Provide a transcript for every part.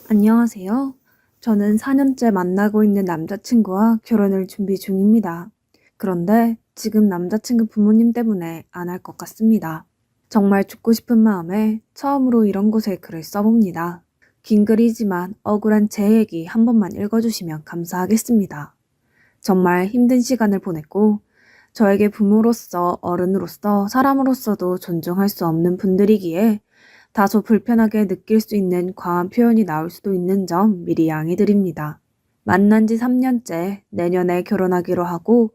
안녕하세요. 저는 4년째 만나고 있는 남자친구와 결혼을 준비 중입니다. 그런데 지금 남자친구 부모님 때문에 안 할 것 같습니다. 정말 죽고 싶은 마음에 처음으로 이런 곳에 글을 써봅니다. 긴 글이지만 억울한 제 얘기 한 번만 읽어주시면 감사하겠습니다. 정말 힘든 시간을 보냈고 저에게 부모로서 어른으로서 사람으로서도 존중할 수 없는 분들이기에 다소 불편하게 느낄 수 있는 과한 표현이 나올 수도 있는 점 미리 양해드립니다. 만난 지 3년째 내년에 결혼하기로 하고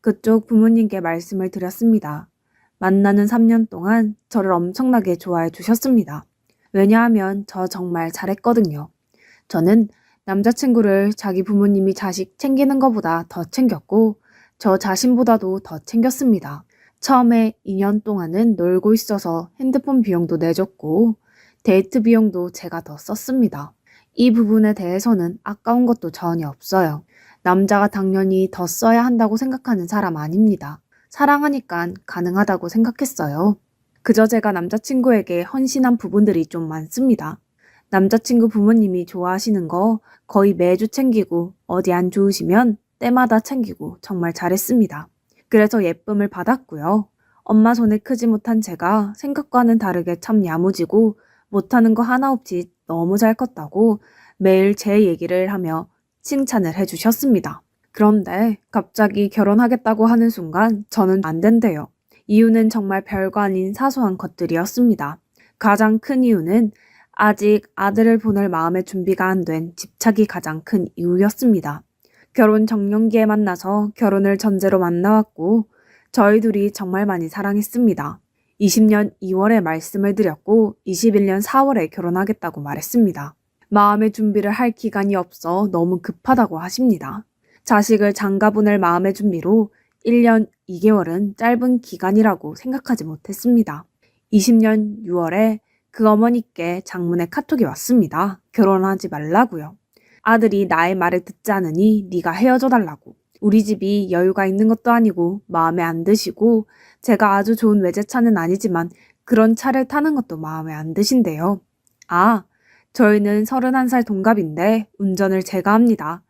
그쪽 부모님께 말씀을 드렸습니다. 만나는 3년 동안 저를 엄청나게 좋아해 주셨습니다. 왜냐하면 저 정말 잘했거든요. 저는 남자친구를 자기 부모님이 자식 챙기는 것보다 더 챙겼고 저 자신보다도 더 챙겼습니다. 처음에 2년 동안은 놀고 있어서 핸드폰 비용도 내줬고 데이트 비용도 제가 더 썼습니다. 이 부분에 대해서는 아까운 것도 전혀 없어요. 남자가 당연히 더 써야 한다고 생각하는 사람 아닙니다. 사랑하니까 가능하다고 생각했어요. 그저 제가 남자친구에게 헌신한 부분들이 좀 많습니다. 남자친구 부모님이 좋아하시는 거 거의 매주 챙기고 어디 안 좋으시면 때마다 챙기고 정말 잘했습니다. 그래서 예쁨을 받았고요. 엄마 손에 크지 못한 제가 생각과는 다르게 참 야무지고 못하는 거 하나 없이 너무 잘 컸다고 매일 제 얘기를 하며 칭찬을 해주셨습니다. 그런데 갑자기 결혼하겠다고 하는 순간 저는 안 된대요. 이유는 정말 별거 아닌 사소한 것들이었습니다. 가장 큰 이유는 아직 아들을 보낼 마음의 준비가 안 된 집착이 가장 큰 이유였습니다. 결혼 정년기에 만나서 결혼을 전제로 만나왔고 저희 둘이 정말 많이 사랑했습니다. 20년 2월에 말씀을 드렸고 21년 4월에 결혼하겠다고 말했습니다. 마음의 준비를 할 기간이 없어 너무 급하다고 하십니다. 자식을 장가 보낼 마음의 준비로 1년 2개월은 짧은 기간이라고 생각하지 못했습니다. 20년 6월에 그 어머니께 장문의 카톡이 왔습니다. 결혼하지 말라고요. 아들이 나의 말을 듣지 않으니 네가 헤어져 달라고. 우리 집이 여유가 있는 것도 아니고 마음에 안 드시고 제가 아주 좋은 외제차는 아니지만 그런 차를 타는 것도 마음에 안 드신대요. 아, 저희는 31살 동갑인데 운전을 제가 합니다.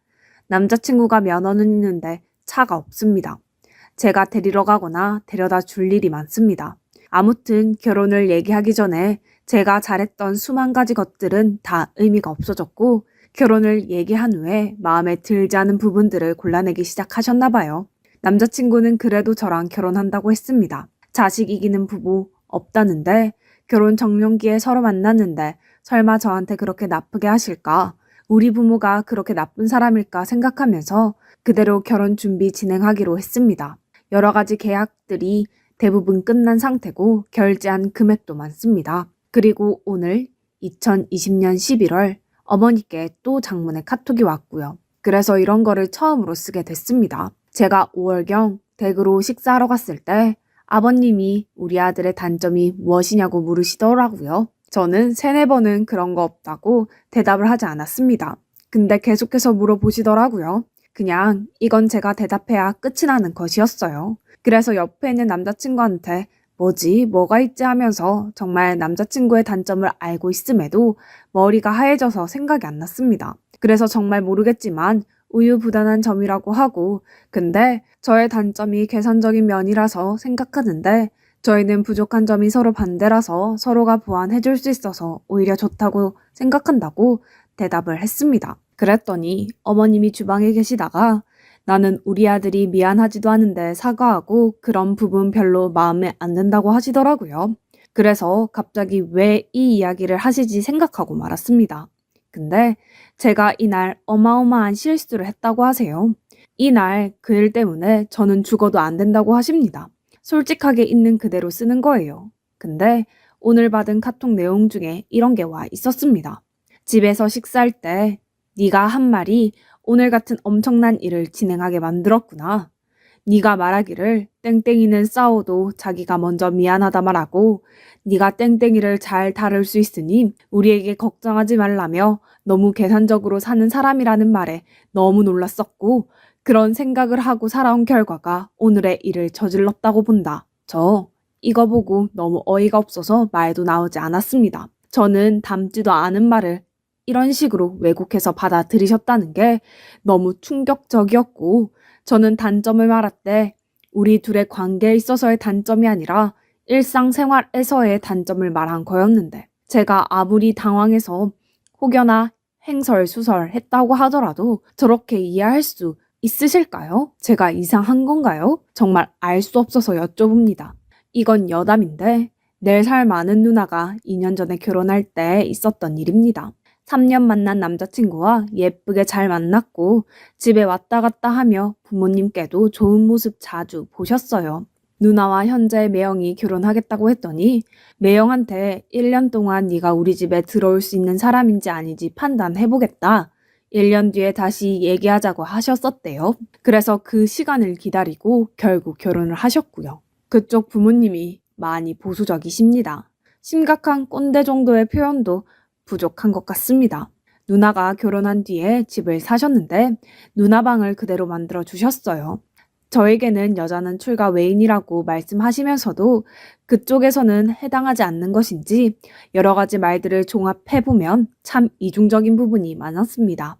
남자친구가 면허는 있는데 차가 없습니다. 제가 데리러 가거나 데려다 줄 일이 많습니다. 아무튼 결혼을 얘기하기 전에 제가 잘했던 수만 가지 것들은 다 의미가 없어졌고 결혼을 얘기한 후에 마음에 들지 않은 부분들을 골라내기 시작하셨나 봐요. 남자친구는 그래도 저랑 결혼한다고 했습니다. 자식 이기는 부부 없다는데 결혼 정년기에 서로 만났는데 설마 저한테 그렇게 나쁘게 하실까? 우리 부모가 그렇게 나쁜 사람일까 생각하면서 그대로 결혼 준비 진행하기로 했습니다. 여러 가지 계약들이 대부분 끝난 상태고 결제한 금액도 많습니다. 그리고 오늘 2020년 11월 어머니께 또 장문의 카톡이 왔고요. 그래서 이런 거를 처음으로 쓰게 됐습니다. 제가 5월경 댁으로 식사하러 갔을 때 아버님이 우리 아들의 단점이 무엇이냐고 물으시더라고요. 저는 3-4번은 그런 거 없다고 대답을 하지 않았습니다. 근데 계속해서 물어보시더라고요. 그냥 이건 제가 대답해야 끝이 나는 것이었어요. 그래서 옆에 있는 남자친구한테 뭐가 있지 하면서 정말 남자친구의 단점을 알고 있음에도 머리가 하얘져서 생각이 안 났습니다. 그래서 정말 모르겠지만 우유부단한 점이라고 하고 근데 저의 단점이 계산적인 면이라서 생각하는데 저희는 부족한 점이 서로 반대라서 서로가 보완해 줄 수 있어서 오히려 좋다고 생각한다고 대답을 했습니다. 그랬더니 어머님이 주방에 계시다가 나는 우리 아들이 미안하지도 않은데 사과하고 그런 부분 별로 마음에 안 든다고 하시더라고요. 그래서 갑자기 왜 이 이야기를 하시지 생각하고 말았습니다. 근데 제가 이날 어마어마한 실수를 했다고 하세요. 이날 그 일 때문에 저는 죽어도 안 된다고 하십니다. 솔직하게 있는 그대로 쓰는 거예요. 근데 오늘 받은 카톡 내용 중에 이런 게 와 있었습니다. 집에서 식사할 때 네가 한 말이 오늘 같은 엄청난 일을 진행하게 만들었구나. 네가 말하기를 땡땡이는 싸워도 자기가 먼저 미안하다 말하고 네가 땡땡이를 잘 다룰 수 있으니 우리에게 걱정하지 말라며 너무 계산적으로 사는 사람이라는 말에 너무 놀랐었고 그런 생각을 하고 살아온 결과가 오늘의 일을 저질렀다고 본다. 저 이거 보고 너무 어이가 없어서 말도 나오지 않았습니다. 저는 닮지도 않은 말을 이런 식으로 왜곡해서 받아들이셨다는 게 너무 충격적이었고 저는 단점을 말할 때 우리 둘의 관계에 있어서의 단점이 아니라 일상생활에서의 단점을 말한 거였는데 제가 아무리 당황해서 혹여나 행설수설했다고 하더라도 저렇게 이해할 수 있으실까요? 제가 이상한 건가요? 정말 알 수 없어서 여쭤봅니다. 이건 여담인데 4살 많은 누나가 2년 전에 결혼할 때 있었던 일입니다. 3년 만난 남자친구와 예쁘게 잘 만났고 집에 왔다 갔다 하며 부모님께도 좋은 모습 자주 보셨어요. 누나와 현재 매형이 결혼하겠다고 했더니 매형한테 1년 동안 네가 우리 집에 들어올 수 있는 사람인지 아닌지 판단해보겠다. 1년 뒤에 다시 얘기하자고 하셨었대요. 그래서 그 시간을 기다리고 결국 결혼을 하셨고요. 그쪽 부모님이 많이 보수적이십니다. 심각한 꼰대 정도의 표현도 부족한 것 같습니다. 누나가 결혼한 뒤에 집을 사셨는데 누나 방을 그대로 만들어 주셨어요. 저에게는 여자는 출가 외인이라고 말씀하시면서도 그쪽에서는 해당하지 않는 것인지 여러 가지 말들을 종합해보면 참 이중적인 부분이 많았습니다.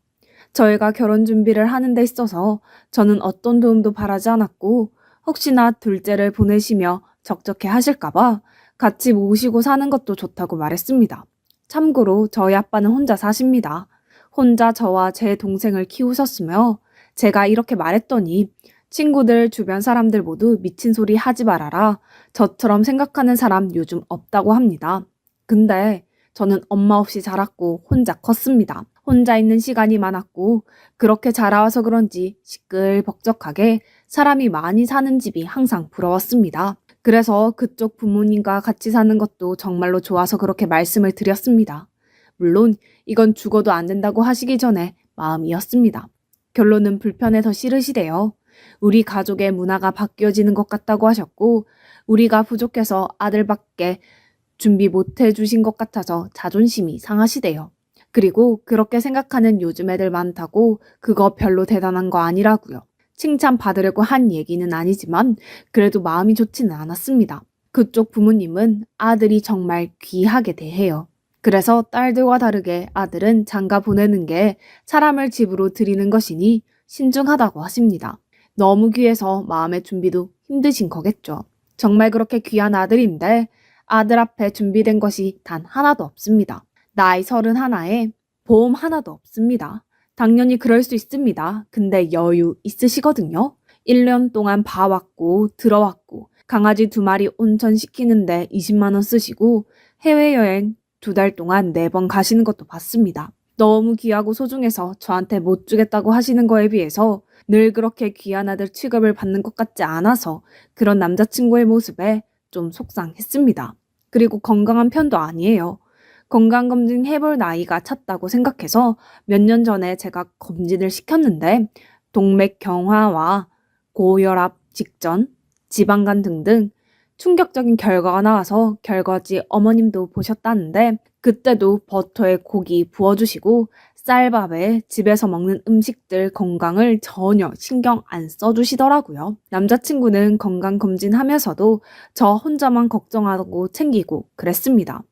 저희가 결혼 준비를 하는 데 있어서 저는 어떤 도움도 바라지 않았고 혹시나 둘째를 보내시며 적적해 하실까봐 같이 모시고 사는 것도 좋다고 말했습니다. 참고로 저희 아빠는 혼자 사십니다. 혼자 저와 제 동생을 키우셨으며 제가 이렇게 말했더니 친구들 주변 사람들 모두 미친 소리 하지 말아라. 저처럼 생각하는 사람 요즘 없다고 합니다. 근데 저는 엄마 없이 자랐고 혼자 컸습니다. 혼자 있는 시간이 많았고 그렇게 자라와서 그런지 시끌벅적하게 사람이 많이 사는 집이 항상 부러웠습니다. 그래서 그쪽 부모님과 같이 사는 것도 정말로 좋아서 그렇게 말씀을 드렸습니다. 물론 이건 죽어도 안 된다고 하시기 전에 마음이었습니다. 결론은 불편해서 싫으시대요. 우리 가족의 문화가 바뀌어지는 것 같다고 하셨고 우리가 부족해서 아들밖에 준비 못 해주신 것 같아서 자존심이 상하시대요. 그리고 그렇게 생각하는 요즘 애들 많다고 그거 별로 대단한 거 아니라고요. 칭찬받으려고 한 얘기는 아니지만 그래도 마음이 좋지는 않았습니다. 그쪽 부모님은 아들이 정말 귀하게 대해요. 그래서 딸들과 다르게 아들은 장가 보내는 게 사람을 집으로 들이는 것이니 신중하다고 하십니다. 너무 귀해서 마음의 준비도 힘드신 거겠죠. 정말 그렇게 귀한 아들인데 아들 앞에 준비된 것이 단 하나도 없습니다. 나이 31에 보험 하나도 없습니다. 당연히 그럴 수 있습니다. 근데 여유 있으시거든요. 1년 동안 봐왔고 들어왔고 강아지 2마리 온천시키는데 20만 원 쓰시고 해외여행 2달 동안 4번 가시는 것도 봤습니다. 너무 귀하고 소중해서 저한테 못 주겠다고 하시는 거에 비해서 늘 그렇게 귀한 아들 취급을 받는 것 같지 않아서 그런 남자친구의 모습에 좀 속상했습니다. 그리고 건강한 편도 아니에요. 건강검진 해볼 나이가 찼다고 생각해서 몇 년 전에 제가 검진을 시켰는데 동맥경화와 고혈압 직전, 지방간 등등 충격적인 결과가 나와서 결과지 어머님도 보셨다는데 그때도 버터에 고기 부어주시고 쌀밥에 집에서 먹는 음식들 건강을 전혀 신경 안 써주시더라고요. 남자친구는 건강검진하면서도 저 혼자만 걱정하고 챙기고 그랬습니다.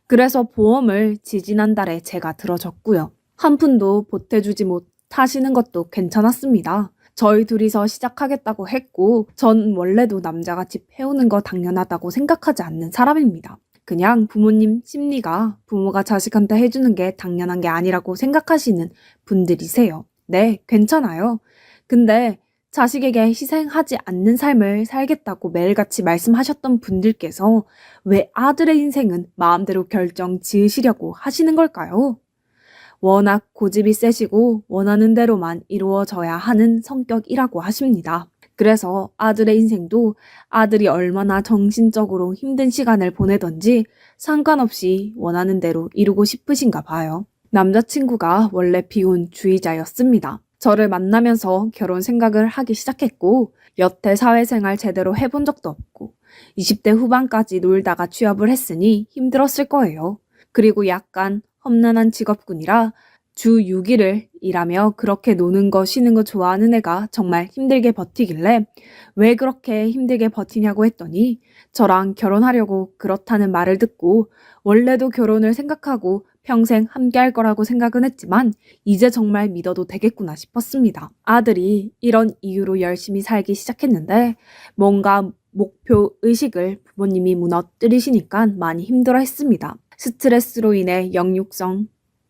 그래서 보험을 지지난달에 제가 들어줬고요. 한 푼도 보태주지 못하시는 것도 괜찮았습니다. 저희 둘이서 시작하겠다고 했고 전 원래도 남자가 집 해오는 거 당연하다고 생각하지 않는 사람입니다. 그냥 부모님 심리가 부모가 자식한테 해주는 게 당연한 게 아니라고 생각하시는 분들이세요. 네, 괜찮아요. 근데 자식에게 희생하지 않는 삶을 살겠다고 매일같이 말씀하셨던 분들께서 왜 아들의 인생은 마음대로 결정 지으시려고 하시는 걸까요? 워낙 고집이 세시고 원하는 대로만 이루어져야 하는 성격이라고 하십니다. 그래서 아들의 인생도 아들이 얼마나 정신적으로 힘든 시간을 보내던지 상관없이 원하는 대로 이루고 싶으신가 봐요. 남자친구가 원래 비혼주의자였습니다. 저를 만나면서 결혼 생각을 하기 시작했고 여태 사회생활 제대로 해본 적도 없고 20대 후반까지 놀다가 취업을 했으니 힘들었을 거예요. 그리고 약간 험난한 직업군이라 주 6일을 일하며 그렇게 노는 거 쉬는 거 좋아하는 애가 정말 힘들게 버티길래 왜 그렇게 힘들게 버티냐고 했더니 저랑 결혼하려고 그렇다는 말을 듣고 원래도 결혼을 생각하고 평생 함께할 거라고 생각은 했지만 이제 정말 믿어도 되겠구나 싶었습니다. 아들이 이런 이유로 열심히 살기 시작했는데 뭔가 목표 의식을 부모님이 무너뜨리시니까 많이 힘들어 했습니다. 스트레스로 인해 역류성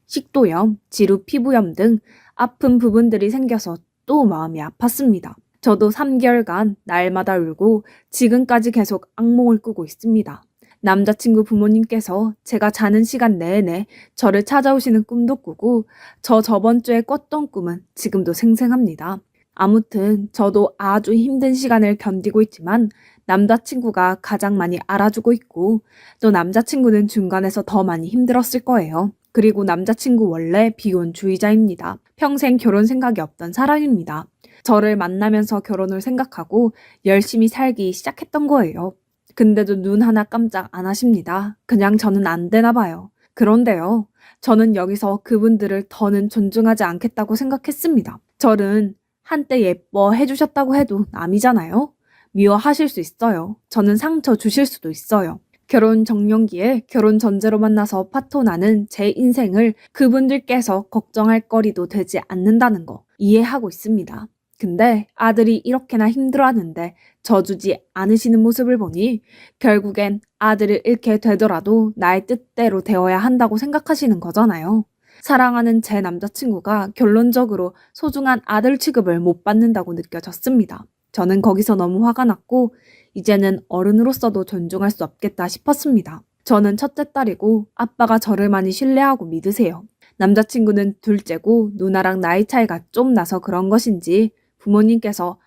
식도염, 지루 피부염 등 아픈 부분들이 생겨서 또 마음이 아팠습니다. 저도 3개월간 날마다 울고 지금까지 계속 악몽을 꾸고 있습니다. 남자친구 부모님께서 제가 자는 시간 내내 저를 찾아오시는 꿈도 꾸고 저번 주에 꿨던 꿈은 지금도 생생합니다. 아무튼 저도 아주 힘든 시간을 견디고 있지만 남자친구가 가장 많이 알아주고 있고 또 남자친구는 중간에서 더 많이 힘들었을 거예요. 그리고 남자친구 원래 비혼주의자입니다. 평생 결혼 생각이 없던 사람입니다. 저를 만나면서 결혼을 생각하고 열심히 살기 시작했던 거예요. 근데도 눈 하나 깜짝 안 하십니다. 그냥 저는 안 되나 봐요. 그런데요, 저는 여기서 그분들을 더는 존중하지 않겠다고 생각했습니다. 저는 한때 예뻐해 주셨다고 해도 남이잖아요. 미워하실 수 있어요. 저는 상처 주실 수도 있어요. 결혼 정년기에 결혼 전제로 만나서 파토나는 제 인생을 그분들께서 걱정할 거리도 되지 않는다는 거 이해하고 있습니다. 근데 아들이 이렇게나 힘들어하는데 져주지 않으시는 모습을 보니 결국엔 아들을 잃게 되더라도 나의 뜻대로 되어야 한다고 생각하시는 거잖아요. 사랑하는 제 남자친구가 결론적으로 소중한 아들 취급을 못 받는다고 느껴졌습니다. 저는 거기서 너무 화가 났고 이제는 어른으로서도 존중할 수 없겠다 싶었습니다. 저는 첫째 딸이고 아빠가 저를 많이 신뢰하고 믿으세요. 남자친구는 둘째고 누나랑 나이 차이가 좀 나서 그런 것인지 부모님께서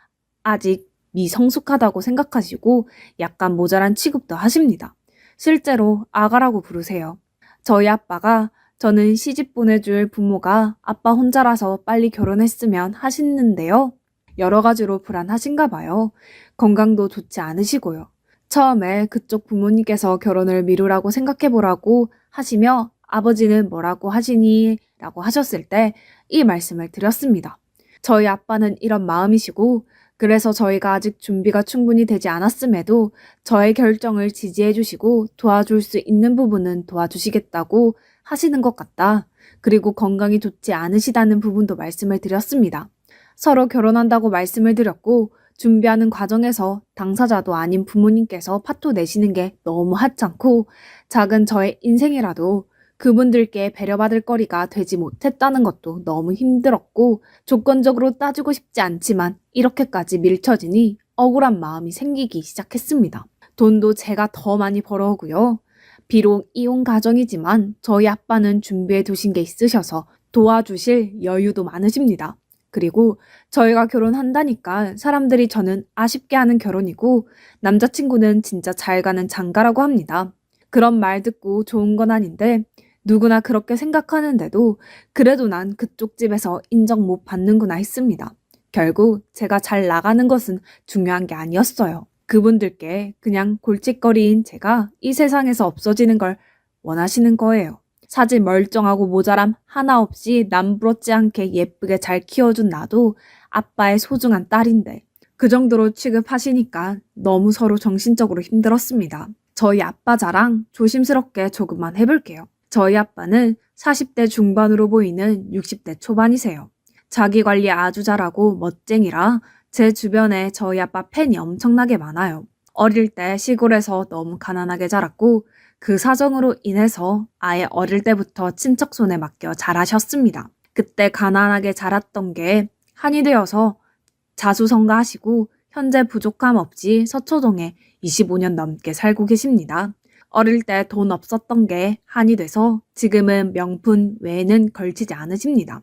아직 미성숙하다고 생각하시고 약간 모자란 취급도 하십니다. 실제로 아가라고 부르세요. 저희 아빠가 저는 시집 보내줄 부모가 아빠 혼자라서 빨리 결혼했으면 하시는데요. 여러 가지로 불안하신가 봐요. 건강도 좋지 않으시고요. 처음에 그쪽 부모님께서 결혼을 미루라고 생각해보라고 하시며 아버지는 뭐라고 하시니? 라고 하셨을 때 이 말씀을 드렸습니다. 저희 아빠는 이런 마음이시고 그래서 저희가 아직 준비가 충분히 되지 않았음에도 저의 결정을 지지해 주시고 도와줄 수 있는 부분은 도와주시겠다고 하시는 것 같다. 그리고 건강이 좋지 않으시다는 부분도 말씀을 드렸습니다. 서로 결혼한다고 말씀을 드렸고 준비하는 과정에서 당사자도 아닌 부모님께서 파토 내시는 게 너무 하찮고 작은 저의 인생이라도 그분들께 배려받을 거리가 되지 못했다는 것도 너무 힘들었고 조건적으로 따지고 싶지 않지만 이렇게까지 밀쳐지니 억울한 마음이 생기기 시작했습니다. 돈도 제가 더 많이 벌어오고요. 비록 이혼 가정이지만 저희 아빠는 준비해 두신 게 있으셔서 도와주실 여유도 많으십니다. 그리고 저희가 결혼한다니까 사람들이 저는 아쉽게 하는 결혼이고 남자친구는 진짜 잘 가는 장가라고 합니다. 그런 말 듣고 좋은 건 아닌데 누구나 그렇게 생각하는데도 그래도 난 그쪽 집에서 인정 못 받는구나 했습니다. 결국 제가 잘 나가는 것은 중요한 게 아니었어요. 그분들께 그냥 골칫거리인 제가 이 세상에서 없어지는 걸 원하시는 거예요. 사지 멀쩡하고 모자람 하나 없이 남부럽지 않게 예쁘게 잘 키워준 나도 아빠의 소중한 딸인데 그 정도로 취급하시니까 너무 서로 정신적으로 힘들었습니다. 저희 아빠 자랑 조심스럽게 조금만 해볼게요. 저희 아빠는 40대 중반으로 보이는 60대 초반이세요. 자기 관리 아주 잘하고 멋쟁이라 제 주변에 저희 아빠 팬이 엄청나게 많아요. 어릴 때 시골에서 너무 가난하게 자랐고 그 사정으로 인해서 아예 어릴 때부터 친척 손에 맡겨 자라셨습니다. 그때 가난하게 자랐던 게 한이 되어서 자수성가하시고 현재 부족함 없이 서초동에 25년 넘게 살고 계십니다. 어릴 때 돈 없었던 게 한이 돼서 지금은 명품 외에는 걸치지 않으십니다.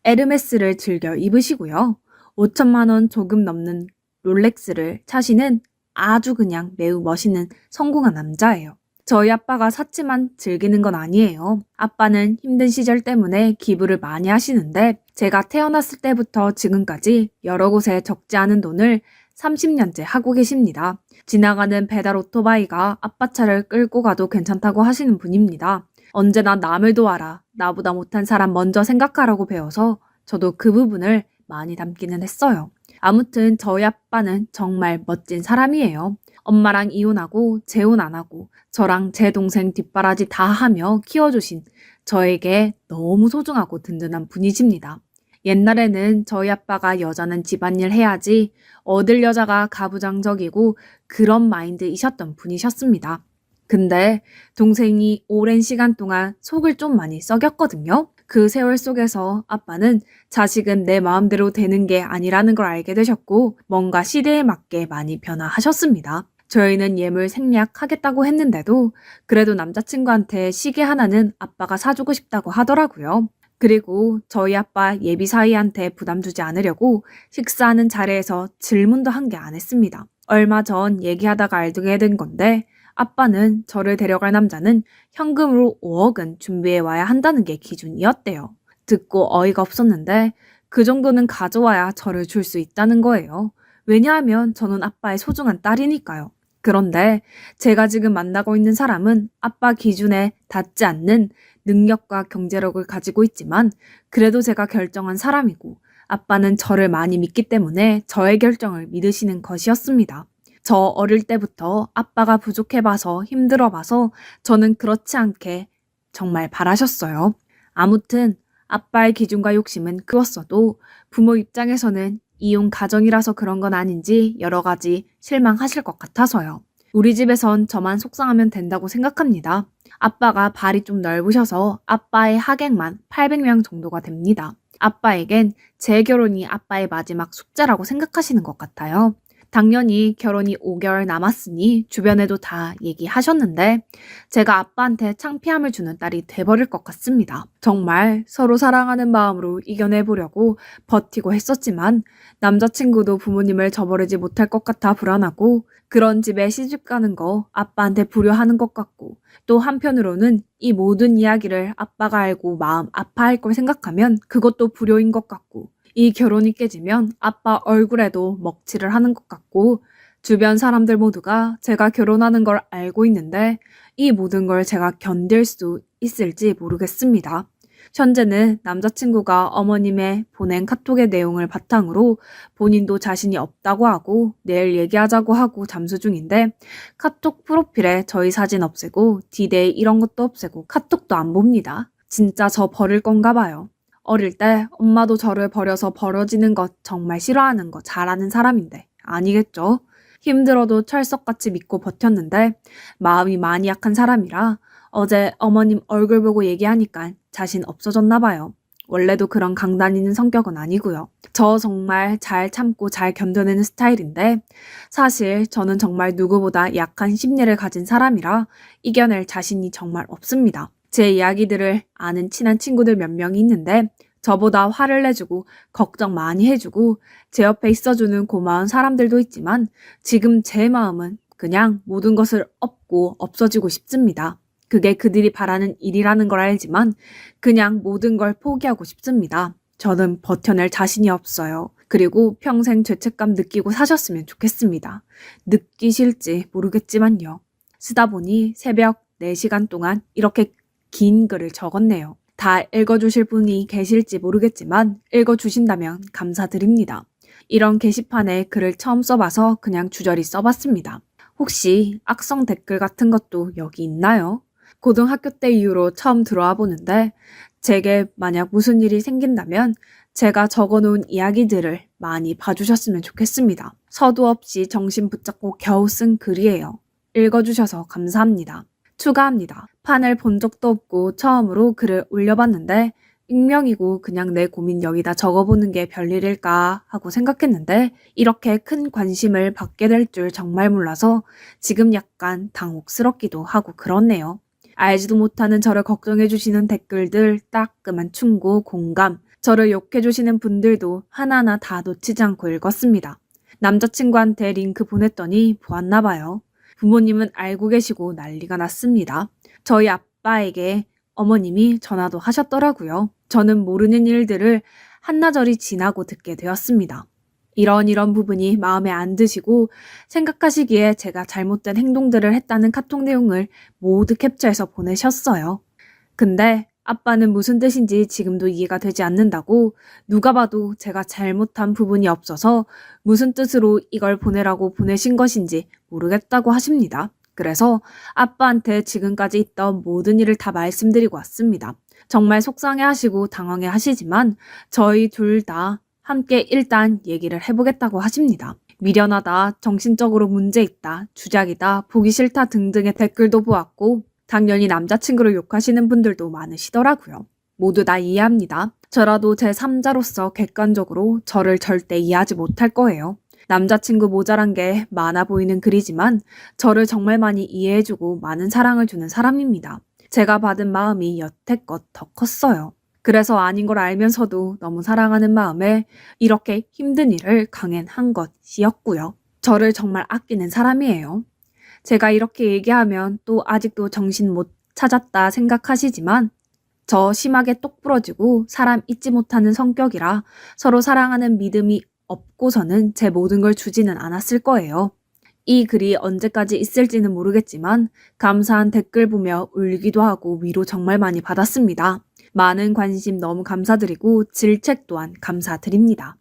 에르메스를 즐겨 입으시고요. 5천만 원 조금 넘는 롤렉스를 차시는 아주 그냥 매우 멋있는 성공한 남자예요. 저희 아빠가 샀지만 즐기는 건 아니에요. 아빠는 힘든 시절 때문에 기부를 많이 하시는데 제가 태어났을 때부터 지금까지 여러 곳에 적지 않은 돈을 30년째 하고 계십니다. 지나가는 배달 오토바이가 아빠 차를 끌고 가도 괜찮다고 하시는 분입니다. 언제나 남을 도와라. 나보다 못한 사람 먼저 생각하라고 배워서 저도 그 부분을 많이 담기는 했어요. 아무튼 저희 아빠는 정말 멋진 사람이에요. 엄마랑 이혼하고 재혼 안 하고 저랑 제 동생 뒷바라지 다 하며 키워주신 저에게 너무 소중하고 든든한 분이십니다. 옛날에는 저희 아빠가 여자는 집안일 해야지 얻을 여자가 가부장적이고 그런 마인드이셨던 분이셨습니다. 근데 동생이 오랜 시간 동안 속을 좀 많이 썩였거든요. 그 세월 속에서 아빠는 자식은 내 마음대로 되는 게 아니라는 걸 알게 되셨고 뭔가 시대에 맞게 많이 변화하셨습니다. 저희는 예물 생략하겠다고 했는데도 그래도 남자친구한테 시계 하나는 아빠가 사주고 싶다고 하더라고요. 그리고 저희 아빠 예비 사위한테 부담 주지 않으려고 식사하는 자리에서 질문도 한 개 안 했습니다. 얼마 전 얘기하다가 알게 된 건데 아빠는 저를 데려갈 남자는 현금으로 5억은 준비해 와야 한다는 게 기준이었대요. 듣고 어이가 없었는데 그 정도는 가져와야 저를 줄 수 있다는 거예요. 왜냐하면 저는 아빠의 소중한 딸이니까요. 그런데 제가 지금 만나고 있는 사람은 아빠 기준에 닿지 않는 능력과 경제력을 가지고 있지만 그래도 제가 결정한 사람이고 아빠는 저를 많이 믿기 때문에 저의 결정을 믿으시는 것이었습니다. 저 어릴 때부터 아빠가 부족해봐서 힘들어봐서 저는 그렇지 않게 정말 바라셨어요. 아무튼 아빠의 기준과 욕심은 크웠어도 부모 입장에서는 이혼 가정이라서 그런 건 아닌지 여러 가지 실망하실 것 같아서요. 우리 집에선 저만 속상하면 된다고 생각합니다. 아빠가 발이 좀 넓으셔서 아빠의 하객만 800명 정도가 됩니다. 아빠에겐 제 결혼이 아빠의 마지막 숙제라고 생각하시는 것 같아요. 당연히 결혼이 5개월 남았으니 주변에도 다 얘기하셨는데 제가 아빠한테 창피함을 주는 딸이 돼버릴 것 같습니다. 정말 서로 사랑하는 마음으로 이겨내보려고 버티고 했었지만 남자친구도 부모님을 저버리지 못할 것 같아 불안하고 그런 집에 시집 가는 거 아빠한테 불효하는 것 같고 또 한편으로는 이 모든 이야기를 아빠가 알고 마음 아파할 걸 생각하면 그것도 불효인 것 같고 이 결혼이 깨지면 아빠 얼굴에도 먹칠을 하는 것 같고 주변 사람들 모두가 제가 결혼하는 걸 알고 있는데 이 모든 걸 제가 견딜 수 있을지 모르겠습니다. 현재는 남자친구가 어머님의 보낸 카톡의 내용을 바탕으로 본인도 자신이 없다고 하고 내일 얘기하자고 하고 잠수 중인데 카톡 프로필에 저희 사진 없애고 디데이 이런 것도 없애고 카톡도 안 봅니다. 진짜 저 버릴 건가 봐요. 어릴 때 엄마도 저를 버려서 벌어지는 것 정말 싫어하는 거 잘하는 사람인데 아니겠죠? 힘들어도 철석같이 믿고 버텼는데 마음이 많이 약한 사람이라 어제 어머님 얼굴 보고 얘기하니까 자신 없어졌나 봐요. 원래도 그런 강단 있는 성격은 아니고요. 저 정말 잘 참고 잘 견뎌내는 스타일인데 사실 저는 정말 누구보다 약한 심리를 가진 사람이라 이겨낼 자신이 정말 없습니다. 제 이야기들을 아는 친한 친구들 몇 명이 있는데 저보다 화를 내주고 걱정 많이 해주고 제 옆에 있어주는 고마운 사람들도 있지만 지금 제 마음은 그냥 모든 것을 얻고 없어지고 싶습니다. 그게 그들이 바라는 일이라는 걸 알지만 그냥 모든 걸 포기하고 싶습니다. 저는 버텨낼 자신이 없어요. 그리고 평생 죄책감 느끼고 사셨으면 좋겠습니다. 느끼실지 모르겠지만요. 쓰다 보니 새벽 4시간 동안 이렇게 긴 글을 적었네요. 다 읽어주실 분이 계실지 모르겠지만 읽어주신다면 감사드립니다. 이런 게시판에 글을 처음 써봐서 그냥 주저리 써봤습니다. 혹시 악성 댓글 같은 것도 여기 있나요? 고등학교 때 이후로 처음 들어와 보는데 제게 만약 무슨 일이 생긴다면 제가 적어놓은 이야기들을 많이 봐주셨으면 좋겠습니다. 서두 없이 정신 붙잡고 겨우 쓴 글이에요. 읽어주셔서 감사합니다. 추가합니다. 판을 본 적도 없고 처음으로 글을 올려봤는데 익명이고 그냥 내 고민 여기다 적어보는 게 별일일까 하고 생각했는데 이렇게 큰 관심을 받게 될 줄 정말 몰라서 지금 약간 당혹스럽기도 하고 그렇네요. 알지도 못하는 저를 걱정해주시는 댓글들, 따끔한 충고, 공감, 저를 욕해주시는 분들도 하나하나 다 놓치지 않고 읽었습니다. 남자친구한테 링크 보냈더니 보았나 봐요. 부모님은 알고 계시고 난리가 났습니다. 저희 아빠에게 어머님이 전화도 하셨더라고요. 저는 모르는 일들을 한나절이 지나고 듣게 되었습니다. 이런 부분이 마음에 안 드시고 생각하시기에 제가 잘못된 행동들을 했다는 카톡 내용을 모두 캡처해서 보내셨어요. 근데 아빠는 무슨 뜻인지 지금도 이해가 되지 않는다고 누가 봐도 제가 잘못한 부분이 없어서 무슨 뜻으로 이걸 보내라고 보내신 것인지 모르겠다고 하십니다. 그래서 아빠한테 지금까지 있던 모든 일을 다 말씀드리고 왔습니다. 정말 속상해하시고 당황해하시지만 저희 둘 다 함께 일단 얘기를 해보겠다고 하십니다. 미련하다, 정신적으로 문제 있다, 주작이다, 보기 싫다 등등의 댓글도 보았고 당연히 남자친구를 욕하시는 분들도 많으시더라고요. 모두 다 이해합니다. 저라도 제3자로서 객관적으로 저를 절대 이해하지 못할 거예요. 남자친구 모자란 게 많아 보이는 글이지만 저를 정말 많이 이해해주고 많은 사랑을 주는 사람입니다. 제가 받은 마음이 여태껏 더 컸어요. 그래서 아닌 걸 알면서도 너무 사랑하는 마음에 이렇게 힘든 일을 강행한 것이었고요. 저를 정말 아끼는 사람이에요. 제가 이렇게 얘기하면 또 아직도 정신 못 찾았다 생각하시지만 저 심하게 똑부러지고 사람 잊지 못하는 성격이라 서로 사랑하는 믿음이 없고서는 제 모든 걸 주지는 않았을 거예요. 이 글이 언제까지 있을지는 모르겠지만 감사한 댓글 보며 울기도 하고 위로 정말 많이 받았습니다. 많은 관심 너무 감사드리고 질책 또한 감사드립니다.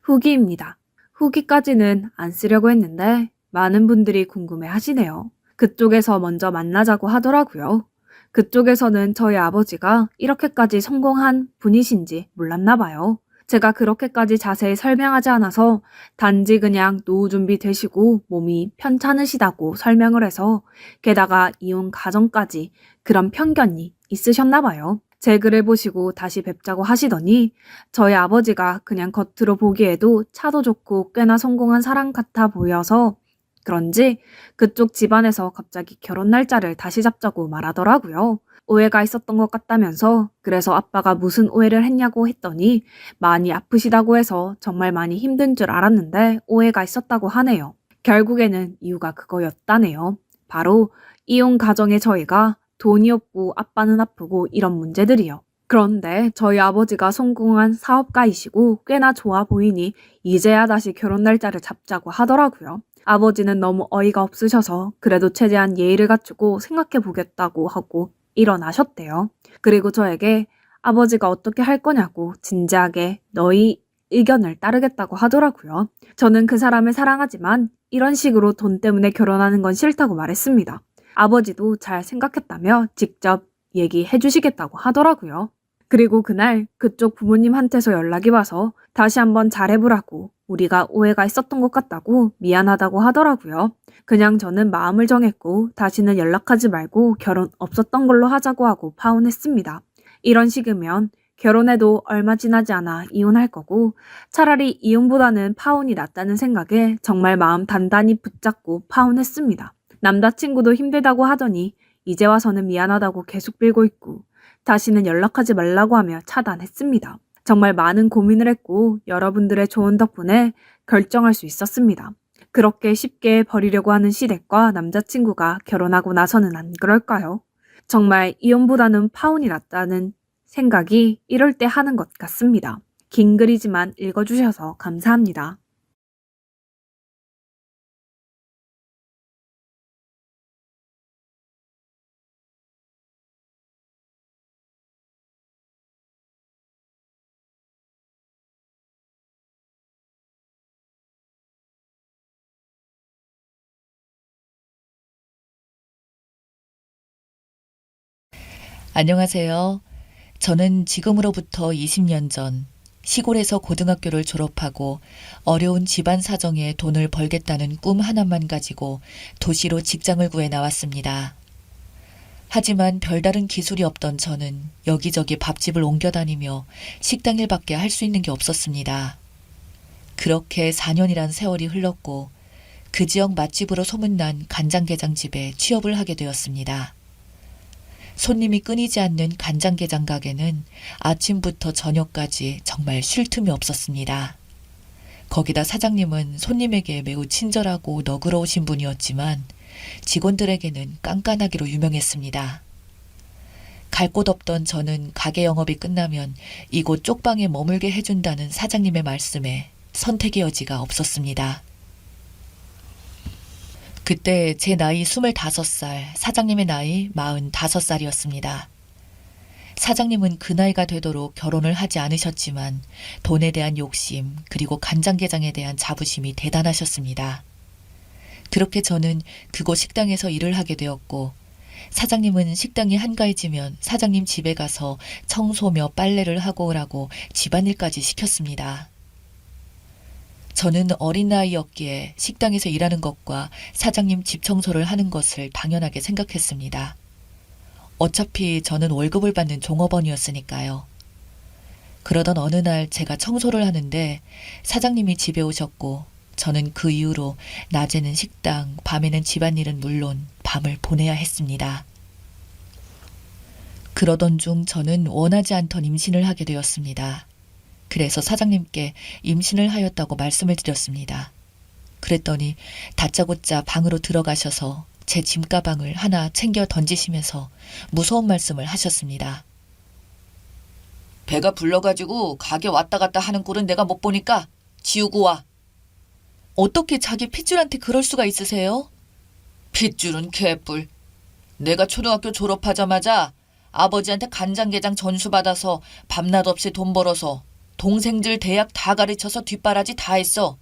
후기입니다. 후기까지는 안 쓰려고 했는데 많은 분들이 궁금해 하시네요. 그쪽에서 먼저 만나자고 하더라고요. 그쪽에서는 저희 아버지가 이렇게까지 성공한 분이신지 몰랐나 봐요. 제가 그렇게까지 자세히 설명하지 않아서 단지 그냥 노후 준비 되시고 몸이 편찮으시다고 설명을 해서 게다가 이혼 가정까지 그런 편견이 있으셨나 봐요. 제 글을 보시고 다시 뵙자고 하시더니 저희 아버지가 그냥 겉으로 보기에도 차도 좋고 꽤나 성공한 사람 같아 보여서 그런지 그쪽 집안에서 갑자기 결혼 날짜를 다시 잡자고 말하더라고요. 오해가 있었던 것 같다면서 그래서 아빠가 무슨 오해를 했냐고 했더니 많이 아프시다고 해서 정말 많이 힘든 줄 알았는데 오해가 있었다고 하네요. 결국에는 이유가 그거였다네요. 바로 이혼 가정의 저희가 돈이 없고 아빠는 아프고 이런 문제들이요. 그런데 저희 아버지가 성공한 사업가이시고 꽤나 좋아 보이니 이제야 다시 결혼 날짜를 잡자고 하더라고요. 아버지는 너무 어이가 없으셔서 그래도 최대한 예의를 갖추고 생각해 보겠다고 하고 일어나셨대요. 그리고 저에게 아버지가 어떻게 할 거냐고 진지하게 너희 의견을 따르겠다고 하더라고요. 저는 그 사람을 사랑하지만 이런 식으로 돈 때문에 결혼하는 건 싫다고 말했습니다. 아버지도 잘 생각했다며 직접 얘기해 주시겠다고 하더라고요. 그리고 그날 그쪽 부모님한테서 연락이 와서 다시 한번 잘해보라고 우리가 오해가 있었던 것 같다고 미안하다고 하더라고요. 그냥 저는 마음을 정했고 다시는 연락하지 말고 결혼 없었던 걸로 하자고 하고 파혼했습니다. 이런 식이면 결혼해도 얼마 지나지 않아 이혼할 거고 차라리 이혼보다는 파혼이 낫다는 생각에 정말 마음 단단히 붙잡고 파혼했습니다. 남자친구도 힘들다고 하더니 이제 와서는 미안하다고 계속 빌고 있고 다시는 연락하지 말라고 하며 차단했습니다. 정말 많은 고민을 했고 여러분들의 조언 덕분에 결정할 수 있었습니다. 그렇게 쉽게 버리려고 하는 시댁과 남자친구가 결혼하고 나서는 안 그럴까요? 정말 이혼보다는 파혼이 낫다는 생각이 이럴 때 하는 것 같습니다. 긴 글이지만 읽어주셔서 감사합니다. 안녕하세요. 저는 지금으로부터 20년 전 시골에서 고등학교를 졸업하고 어려운 집안 사정에 돈을 벌겠다는 꿈 하나만 가지고 도시로 직장을 구해 나왔습니다. 하지만 별다른 기술이 없던 저는 여기저기 밥집을 옮겨 다니며 식당 일밖에 할 수 있는 게 없었습니다. 그렇게 4년이란 세월이 흘렀고 그 지역 맛집으로 소문난 간장게장집에 취업을 하게 되었습니다. 손님이 끊이지 않는 간장게장 가게는 아침부터 저녁까지 정말 쉴 틈이 없었습니다. 거기다 사장님은 손님에게 매우 친절하고 너그러우신 분이었지만 직원들에게는 깐깐하기로 유명했습니다. 갈 곳 없던 저는 가게 영업이 끝나면 이곳 쪽방에 머물게 해준다는 사장님의 말씀에 선택의 여지가 없었습니다. 그때 제 나이 25살, 사장님의 나이 45살이었습니다. 사장님은 그 나이가 되도록 결혼을 하지 않으셨지만 돈에 대한 욕심 그리고 간장게장에 대한 자부심이 대단하셨습니다. 그렇게 저는 그곳 식당에서 일을 하게 되었고 사장님은 식당이 한가해지면 사장님 집에 가서 청소며 빨래를 하고 오라고 집안일까지 시켰습니다. 저는 어린 나이였기에 식당에서 일하는 것과 사장님 집 청소를 하는 것을 당연하게 생각했습니다. 어차피 저는 월급을 받는 종업원이었으니까요. 그러던 어느 날 제가 청소를 하는데 사장님이 집에 오셨고 저는 그 이후로 낮에는 식당, 밤에는 집안일은 물론 밤을 보내야 했습니다. 그러던 중 저는 원하지 않던 임신을 하게 되었습니다. 그래서 사장님께 임신을 하였다고 말씀을 드렸습니다. 그랬더니 다짜고짜 방으로 들어가셔서 제 짐가방을 하나 챙겨 던지시면서 무서운 말씀을 하셨습니다. 배가 불러가지고 가게 왔다 갔다 하는 꼴은 내가 못 보니까 지우고 와. 어떻게 자기 핏줄한테 그럴 수가 있으세요? 핏줄은 개뿔. 내가 초등학교 졸업하자마자 아버지한테 간장게장 전수받아서 밤낮 없이 돈 벌어서 동생들 대학 다 가르쳐서 뒷바라지 다 했어.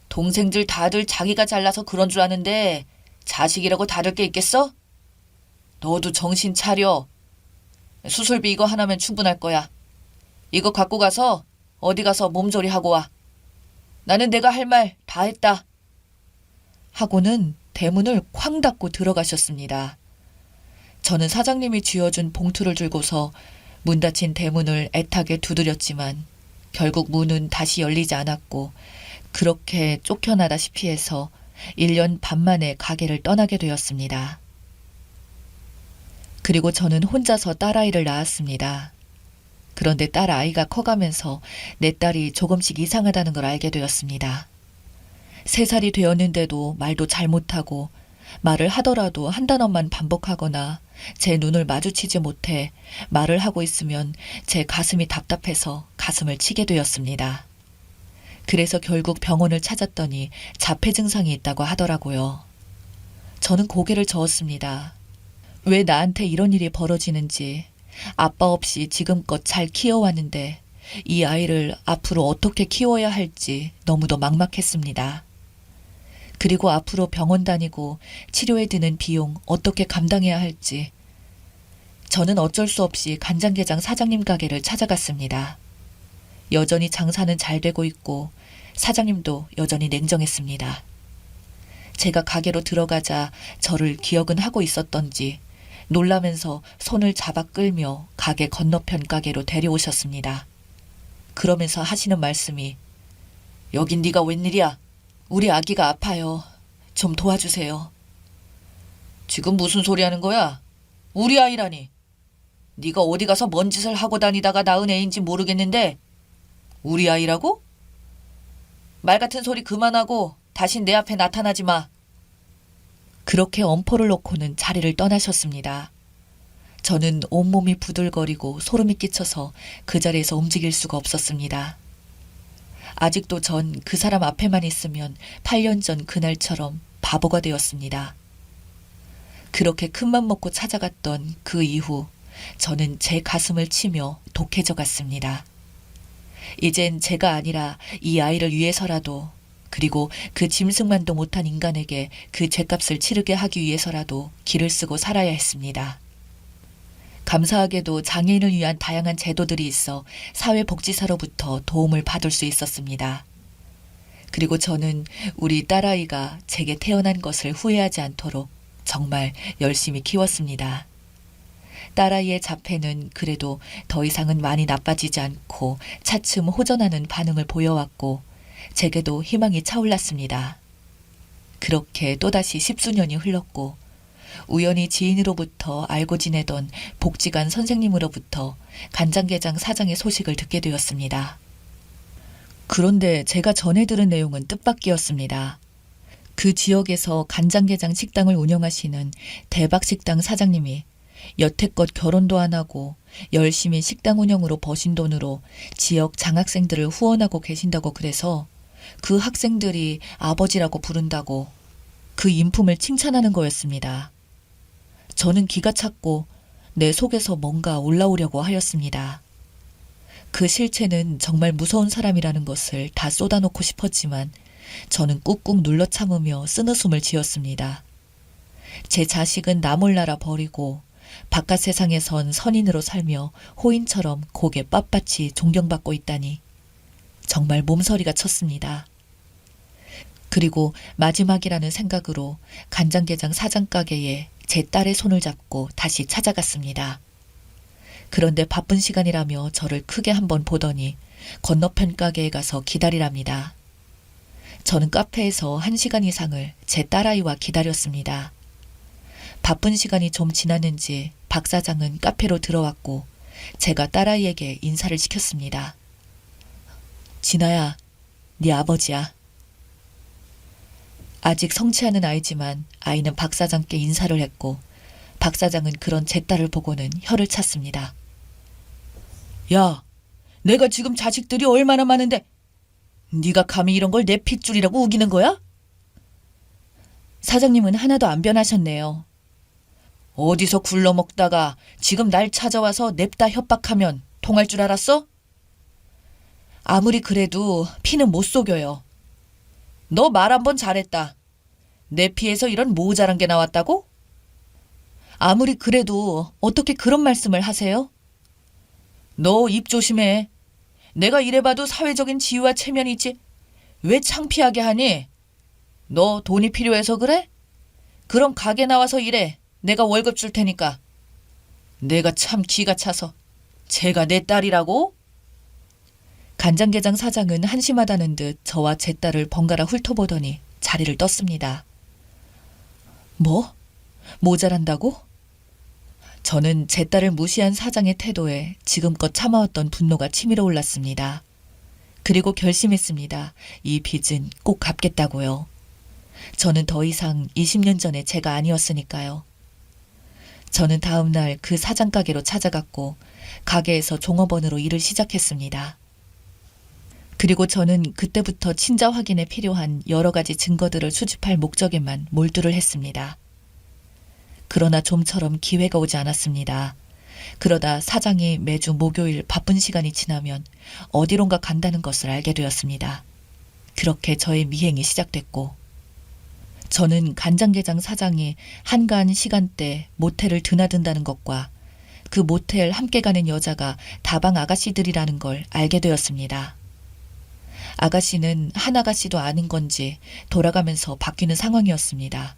동생들 다들 자기가 잘나서 그런 줄 아는데 자식이라고 다를 게 있겠어? 너도 정신 차려. 수술비 이거 하나면 충분할 거야. 이거 갖고 가서 어디 가서 몸조리 하고 와. 나는 내가 할 말 다 했다. 하고는 대문을 쾅 닫고 들어가셨습니다. 저는 사장님이 쥐어준 봉투를 들고서 문 닫힌 대문을 애타게 두드렸지만 결국 문은 다시 열리지 않았고 그렇게 쫓겨나다시피 해서 1년 반 만에 가게를 떠나게 되었습니다. 그리고 저는 혼자서 딸아이를 낳았습니다. 그런데 딸아이가 커가면서 내 딸이 조금씩 이상하다는 걸 알게 되었습니다. 3살이 되었는데도 말도 잘 못하고 말을 하더라도 한 단어만 반복하거나 제 눈을 마주치지 못해 말을 하고 있으면 제 가슴이 답답해서 가슴을 치게 되었습니다. 그래서 결국 병원을 찾았더니 자폐 증상이 있다고 하더라고요. 저는 고개를 저었습니다. 왜 나한테 이런 일이 벌어지는지, 아빠 없이 지금껏 잘 키워왔는데 이 아이를 앞으로 어떻게 키워야 할지 너무도 막막했습니다. 그리고 앞으로 병원 다니고 치료에 드는 비용 어떻게 감당해야 할지. 저는 어쩔 수 없이 간장게장 사장님 가게를 찾아갔습니다. 여전히 장사는 잘 되고 있고 사장님도 여전히 냉정했습니다. 제가 가게로 들어가자 저를 기억은 하고 있었던지 놀라면서 손을 잡아 끌며 가게 건너편 가게로 데려오셨습니다. 그러면서 하시는 말씀이 여긴 네가 웬일이야? 우리 아기가 아파요. 좀 도와주세요. 지금 무슨 소리 하는 거야? 우리 아이라니. 네가 어디 가서 뭔 짓을 하고 다니다가 낳은 애인지 모르겠는데 우리 아이라고? 말 같은 소리 그만하고 다신 내 앞에 나타나지 마. 그렇게 엄포를 놓고는 자리를 떠나셨습니다. 저는 온몸이 부들거리고 소름이 끼쳐서 그 자리에서 움직일 수가 없었습니다. 아직도 전 그 사람 앞에만 있으면 8년 전 그날처럼 바보가 되었습니다. 그렇게 큰맘 먹고 찾아갔던 그 이후 저는 제 가슴을 치며 독해져 갔습니다. 이젠 제가 아니라 이 아이를 위해서라도 그리고 그 짐승만도 못한 인간에게 그 죗값을 치르게 하기 위해서라도 길을 쓰고 살아야 했습니다. 감사하게도 장애인을 위한 다양한 제도들이 있어 사회복지사로부터 도움을 받을 수 있었습니다. 그리고 저는 우리 딸아이가 제게 태어난 것을 후회하지 않도록 정말 열심히 키웠습니다. 딸아이의 자폐는 그래도 더 이상은 많이 나빠지지 않고 차츰 호전하는 반응을 보여왔고 제게도 희망이 차올랐습니다. 그렇게 또다시 10수년이 흘렀고 우연히 지인으로부터 알고 지내던 복지관 선생님으로부터 간장게장 사장의 소식을 듣게 되었습니다. 그런데 제가 전해 들은 내용은 뜻밖이었습니다. 그 지역에서 간장게장 식당을 운영하시는 대박식당 사장님이 여태껏 결혼도 안 하고 열심히 식당 운영으로 버신 돈으로 지역 장학생들을 후원하고 계신다고 그래서 그 학생들이 아버지라고 부른다고 그 인품을 칭찬하는 거였습니다. 저는 기가 찼고 내 속에서 뭔가 올라오려고 하였습니다. 그 실체는 정말 무서운 사람이라는 것을 다 쏟아놓고 싶었지만 저는 꾹꾹 눌러 참으며 쓰는 숨을 지었습니다. 제 자식은 나 몰라라 버리고 바깥 세상에선 선인으로 살며 호인처럼 고개 빳빳이 존경받고 있다니 정말 몸서리가 쳤습니다. 그리고 마지막이라는 생각으로 간장게장 사장가게에 제 딸의 손을 잡고 다시 찾아갔습니다. 그런데 바쁜 시간이라며 저를 크게 한번 보더니 건너편 가게에 가서 기다리랍니다. 저는 카페에서 1시간 이상을 제 딸아이와 기다렸습니다. 바쁜 시간이 좀 지났는지 박 사장은 카페로 들어왔고 제가 딸아이에게 인사를 시켰습니다. 진아야, 네 아버지야. 아직 성취하는 아이지만 아이는 박 사장께 인사를 했고 박 사장은 그런 제 딸을 보고는 혀를 찼습니다. 야, 내가 지금 자식들이 얼마나 많은데 네가 감히 이런 걸 내 핏줄이라고 우기는 거야? 사장님은 하나도 안 변하셨네요. 어디서 굴러먹다가 지금 날 찾아와서 냅다 협박하면 통할 줄 알았어? 아무리 그래도 피는 못 속여요. 너 말 한 번 잘했다. 내 피에서 이런 모자란 게 나왔다고? 아무리 그래도 어떻게 그런 말씀을 하세요? 너 입 조심해. 내가 이래봐도 사회적인 지위와 체면이 있지. 왜 창피하게 하니? 너 돈이 필요해서 그래? 그럼 가게 나와서 일해. 내가 월급 줄 테니까. 내가 참 기가 차서. 제가 내 딸이라고? 간장게장 사장은 한심하다는 듯 저와 제 딸을 번갈아 훑어보더니 자리를 떴습니다. 뭐? 모자란다고? 저는 제 딸을 무시한 사장의 태도에 지금껏 참아왔던 분노가 치밀어 올랐습니다. 그리고 결심했습니다. 이 빚은 꼭 갚겠다고요. 저는 더 이상 20년 전에 제가 아니었으니까요. 저는 다음 날 그 사장 가게로 찾아갔고 가게에서 종업원으로 일을 시작했습니다. 그리고 저는 그때부터 친자 확인에 필요한 여러 가지 증거들을 수집할 목적에만 몰두를 했습니다. 그러나 좀처럼 기회가 오지 않았습니다. 그러다 사장이 매주 목요일 바쁜 시간이 지나면 어디론가 간다는 것을 알게 되었습니다. 그렇게 저의 미행이 시작됐고 저는 간장게장 사장이 한가한 시간대 모텔을 드나든다는 것과 그 모텔 함께 가는 여자가 다방 아가씨들이라는 걸 알게 되었습니다. 아가씨는 한 아가씨도 아는 건지 돌아가면서 바뀌는 상황이었습니다.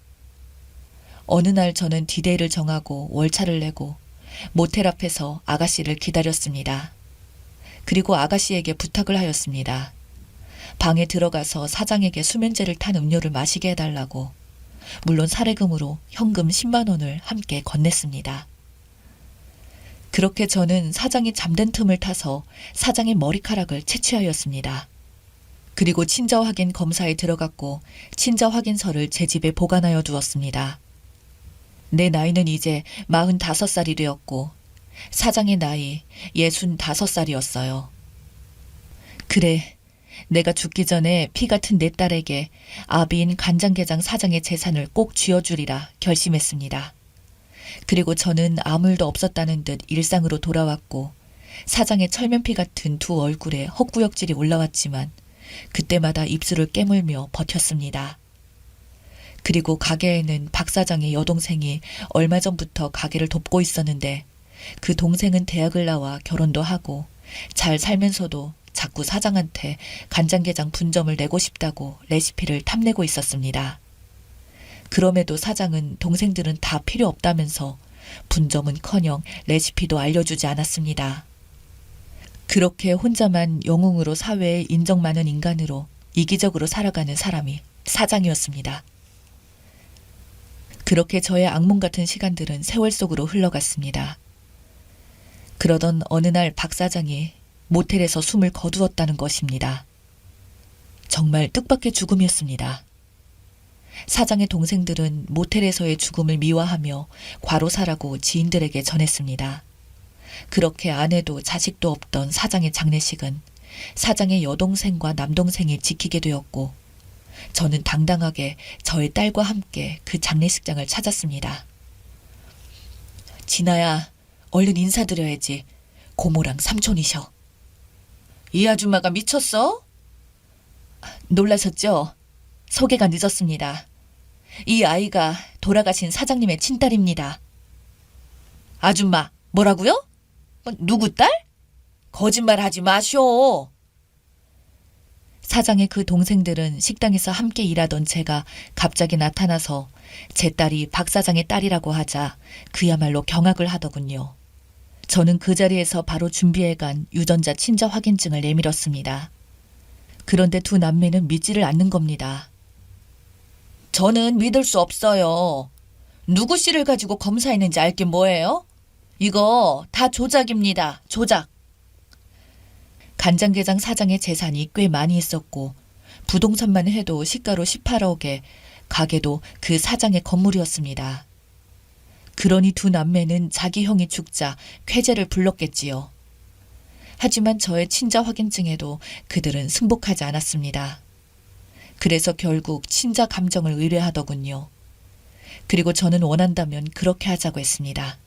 어느 날 저는 디데이를 정하고 월차를 내고 모텔 앞에서 아가씨를 기다렸습니다. 그리고 아가씨에게 부탁을 하였습니다. 방에 들어가서 사장에게 수면제를 탄 음료를 마시게 해달라고. 물론 사례금으로 현금 10만 원을 함께 건넸습니다. 그렇게 저는 사장이 잠든 틈을 타서 사장의 머리카락을 채취하였습니다. 그리고 친자 확인 검사에 들어갔고 친자 확인서를 제 집에 보관하여 두었습니다. 내 나이는 이제 45살이 되었고 사장의 나이 65살이었어요. 그래, 내가 죽기 전에 피 같은 내 딸에게 아비인 간장게장 사장의 재산을 꼭 쥐어주리라 결심했습니다. 그리고 저는 아무 일도 없었다는 듯 일상으로 돌아왔고 사장의 철면피 같은 두 얼굴에 헛구역질이 올라왔지만 그때마다 입술을 깨물며 버텼습니다. 그리고 가게에는 박 사장의 여동생이 얼마 전부터 가게를 돕고 있었는데 그 동생은 대학을 나와 결혼도 하고 잘 살면서도 자꾸 사장한테 간장게장 분점을 내고 싶다고 레시피를 탐내고 있었습니다. 그럼에도 사장은 동생들은 다 필요 없다면서 분점은커녕 레시피도 알려주지 않았습니다. 그렇게 혼자만 영웅으로 사회에 인정 많은 인간으로 이기적으로 살아가는 사람이 사장이었습니다. 그렇게 저의 악몽 같은 시간들은 세월 속으로 흘러갔습니다. 그러던 어느 날 박 사장이 모텔에서 숨을 거두었다는 것입니다. 정말 뜻밖의 죽음이었습니다. 사장의 동생들은 모텔에서의 죽음을 미화하며 과로사라고 지인들에게 전했습니다. 그렇게 아내도 자식도 없던 사장의 장례식은 사장의 여동생과 남동생이 지키게 되었고 저는 당당하게 저의 딸과 함께 그 장례식장을 찾았습니다. 진아야, 얼른 인사드려야지. 고모랑 삼촌이셔. 이 아줌마가 미쳤어? 놀라셨죠? 소개가 늦었습니다. 이 아이가 돌아가신 사장님의 친딸입니다. 아줌마, 뭐라고요? 누구 딸? 거짓말하지 마쇼. 사장의 그 동생들은 식당에서 함께 일하던 제가 갑자기 나타나서 제 딸이 박 사장의 딸이라고 하자 그야말로 경악을 하더군요. 저는 그 자리에서 바로 준비해간 유전자 친자 확인증을 내밀었습니다. 그런데 두 남매는 믿지를 않는 겁니다. 저는 믿을 수 없어요. 누구 씨를 가지고 검사했는지 알게 뭐예요? 이거 다 조작입니다. 조작. 간장게장 사장의 재산이 꽤 많이 있었고 부동산만 해도 시가로 18억에 가게도 그 사장의 건물이었습니다. 그러니 두 남매는 자기 형이 죽자 쾌재를 불렀겠지요. 하지만 저의 친자 확인증에도 그들은 승복하지 않았습니다. 그래서 결국 친자 감정을 의뢰하더군요. 그리고 저는 원한다면 그렇게 하자고 했습니다.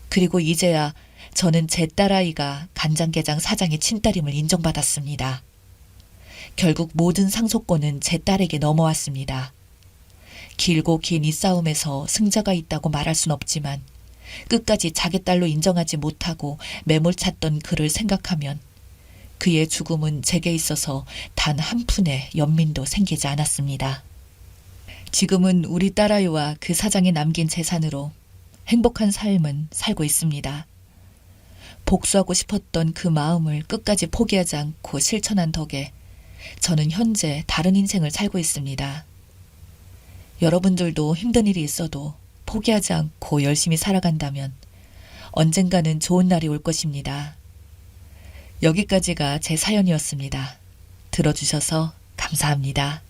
그리고 이제야 저는 제 딸아이가 간장게장 사장의 친딸임을 인정받았습니다. 결국 모든 상속권은 제 딸에게 넘어왔습니다. 길고 긴 이 싸움에서 승자가 있다고 말할 순 없지만 끝까지 자기 딸로 인정하지 못하고 매몰찼던 그를 생각하면 그의 죽음은 제게 있어서 단 한 푼의 연민도 생기지 않았습니다. 지금은 우리 딸아이와 그 사장이 남긴 재산으로 행복한 삶은 살고 있습니다. 복수하고 싶었던 그 마음을 끝까지 포기하지 않고 실천한 덕에 저는 현재 다른 인생을 살고 있습니다. 여러분들도 힘든 일이 있어도 포기하지 않고 열심히 살아간다면 언젠가는 좋은 날이 올 것입니다. 여기까지가 제 사연이었습니다. 들어주셔서 감사합니다.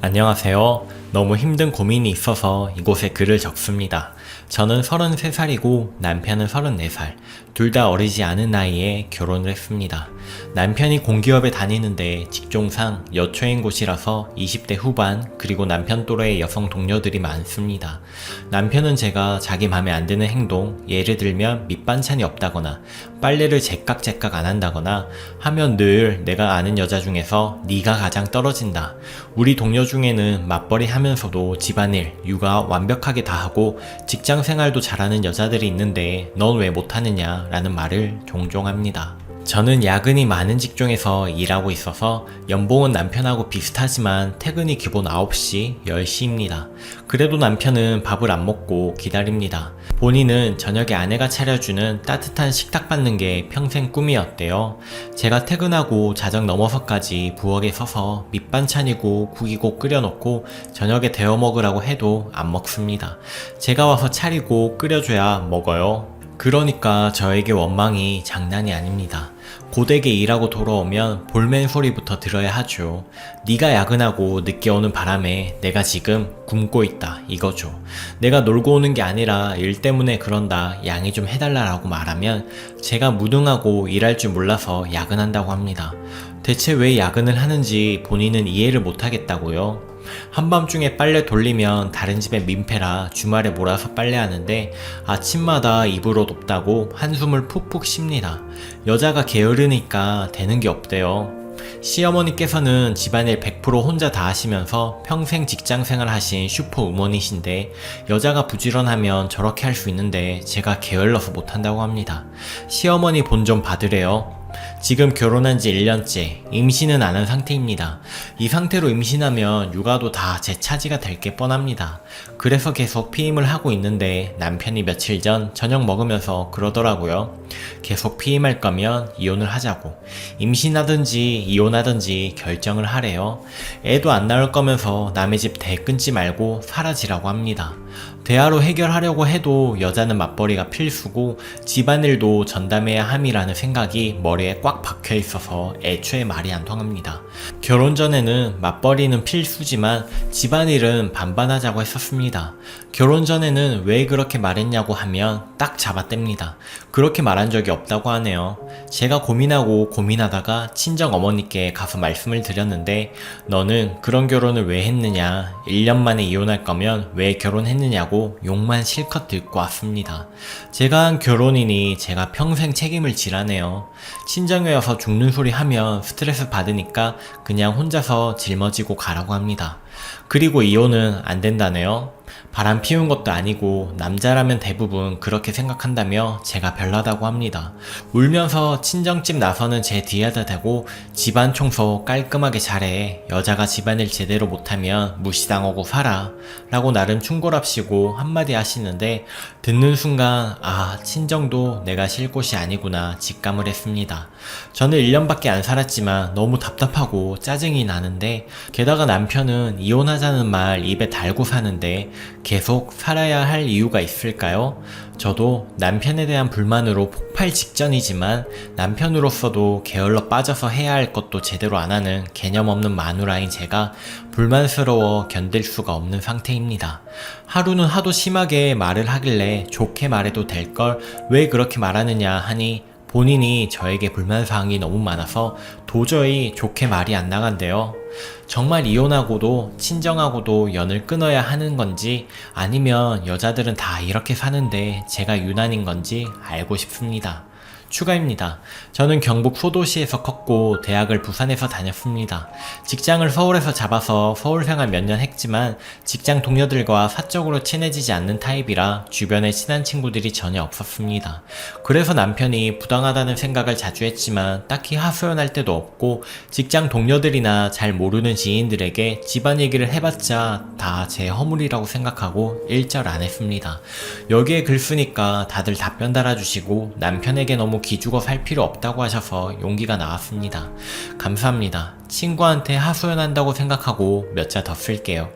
안녕하세요. 너무 힘든 고민이 있어서 이곳에 글을 적습니다. 저는 33살이고 남편은 34살. 둘 다 어리지 않은 나이에 결혼을 했습니다. 남편이 공기업에 다니는데 직종상 여초인 곳이라서 20대 후반 그리고 남편 또래의 여성 동료들이 많습니다. 남편은 제가 자기 맘에 안 드는 행동, 예를 들면 밑반찬이 없다거나 빨래를 제깍제깍 안 한다거나 하면 늘 내가 아는 여자 중에서 네가 가장 떨어진다. 우리 동료 중에는 맞벌이 하면서도 집안일, 육아 완벽하게 다 하고 직장 생활도 잘하는 여자들이 있는데 넌 왜 못하느냐 라는 말을 종종 합니다. 저는 야근이 많은 직종에서 일하고 있어서 연봉은 남편하고 비슷하지만 퇴근이 기본 9시, 10시입니다. 그래도 남편은 밥을 안 먹고 기다립니다. 본인은 저녁에 아내가 차려주는 따뜻한 식탁 받는 게 평생 꿈이었대요. 제가 퇴근하고 자정 넘어서까지 부엌에 서서 밑반찬이고 국이고 끓여놓고 저녁에 데워 먹으라고 해도 안 먹습니다. 제가 와서 차리고 끓여줘야 먹어요. 그러니까 저에게 원망이 장난이 아닙니다. 고되게 일하고 돌아오면 볼멘 소리부터 들어야 하죠. 네가 야근하고 늦게 오는 바람에 내가 지금 굶고 있다 이거죠. 내가 놀고 오는 게 아니라 일 때문에 그런다 양해 좀 해달라고 말하면 제가 무능하고 일할 줄 몰라서 야근한다고 합니다. 대체 왜 야근을 하는지 본인은 이해를 못하겠다고요. 한밤중에 빨래 돌리면 다른 집에 민폐라 주말에 몰아서 빨래하는데 아침마다 입으로 덥다고 한숨을 푹푹 쉽니다. 여자가 게으르니까 되는 게 없대요. 시어머니께서는 집안일 100% 혼자 다 하시면서 평생 직장생활 하신 슈퍼우먼이신데 여자가 부지런하면 저렇게 할 수 있는데 제가 게을러서 못한다고 합니다. 시어머니 본 좀 받으래요. 지금 결혼한 지 1년째, 임신은 안 한 상태입니다. 이 상태로 임신하면 육아도 다 제 차지가 될 게 뻔합니다. 그래서 계속 피임을 하고 있는데 남편이 며칠 전 저녁 먹으면서 그러더라고요. 계속 피임할 거면 이혼을 하자고. 임신하든지 이혼하든지 결정을 하래요. 애도 안 낳을 거면서 남의 집 대 끊지 말고 사라지라고 합니다. 대화로 해결하려고 해도 여자는 맞벌이가 필수고 집안일도 전담해야 함이라는 생각이 머리에 꽉 박혀 있어서 애초에 말이 안 통합니다. 결혼 전에는 맞벌이는 필수지만 집안일은 반반하자고 했었습니다. 결혼 전에는 왜 그렇게 말했냐고 하면 딱 잡아댑니다. 그렇게 말한 적이 없다고 하네요. 제가 고민하고 고민하다가 친정 어머니께 가서 말씀을 드렸는데 너는 그런 결혼을 왜 했느냐, 1년 만에 이혼할 거면 왜 결혼했느냐고 욕만 실컷 듣고 왔습니다. 제가 한 결혼이니 제가 평생 책임을 지라네요. 친정에 와서 죽는 소리 하면 스트레스 받으니까 그냥 혼자서 짊어지고 가라고 합니다. 그리고 이혼은 안 된다네요. 바람 피운 것도 아니고 남자라면 대부분 그렇게 생각한다며 제가 별나다고 합니다. 울면서 친정집 나서는 제 뒤에다 대고 집안 청소 깔끔하게 잘해. 여자가 집안일 제대로 못하면 무시당하고 살아. 라고 나름 충고랍시고 한마디 하시는데 듣는 순간 아, 친정도 내가 쉴 곳이 아니구나 직감을 했습니다. 저는 1년밖에 안 살았지만 너무 답답하고 짜증이 나는데 게다가 남편은 이혼하자는 말 입에 달고 사는데 계속 살아야 할 이유가 있을까요? 저도 남편에 대한 불만으로 폭발 직전이지만 남편으로서도 게을러 빠져서 해야 할 것도 제대로 안 하는 개념 없는 마누라인 제가 불만스러워 견딜 수가 없는 상태입니다. 하루는 하도 심하게 말을 하길래 좋게 말해도 될 걸 왜 그렇게 말하느냐 하니 본인이 저에게 불만사항이 너무 많아서 도저히 좋게 말이 안 나간대요. 정말 이혼하고도 친정하고도 연을 끊어야 하는 건지 아니면 여자들은 다 이렇게 사는데 제가 유난인 건지 알고 싶습니다. 추가입니다. 저는 경북 소도시에서 컸고 대학을 부산에서 다녔습니다. 직장을 서울에서 잡아서 서울 생활 몇 년 했지만 직장 동료들과 사적으로 친해지지 않는 타입이라 주변에 친한 친구들이 전혀 없었습니다. 그래서 남편이 부당하다는 생각을 자주 했지만 딱히 하소연할 때도 없고 직장 동료들이나 잘 모르는 지인들에게 집안 얘기를 해봤자 다 제 허물이라고 생각하고 일절 안 했습니다. 여기에 글 쓰니까 다들 답변 달아주시고 남편에게 너무 기죽어 살 필요 없다고 하셔서 용기가 나왔습니다. 감사합니다. 친구한테 하소연한다고 생각하고 몇 자 더 쓸게요.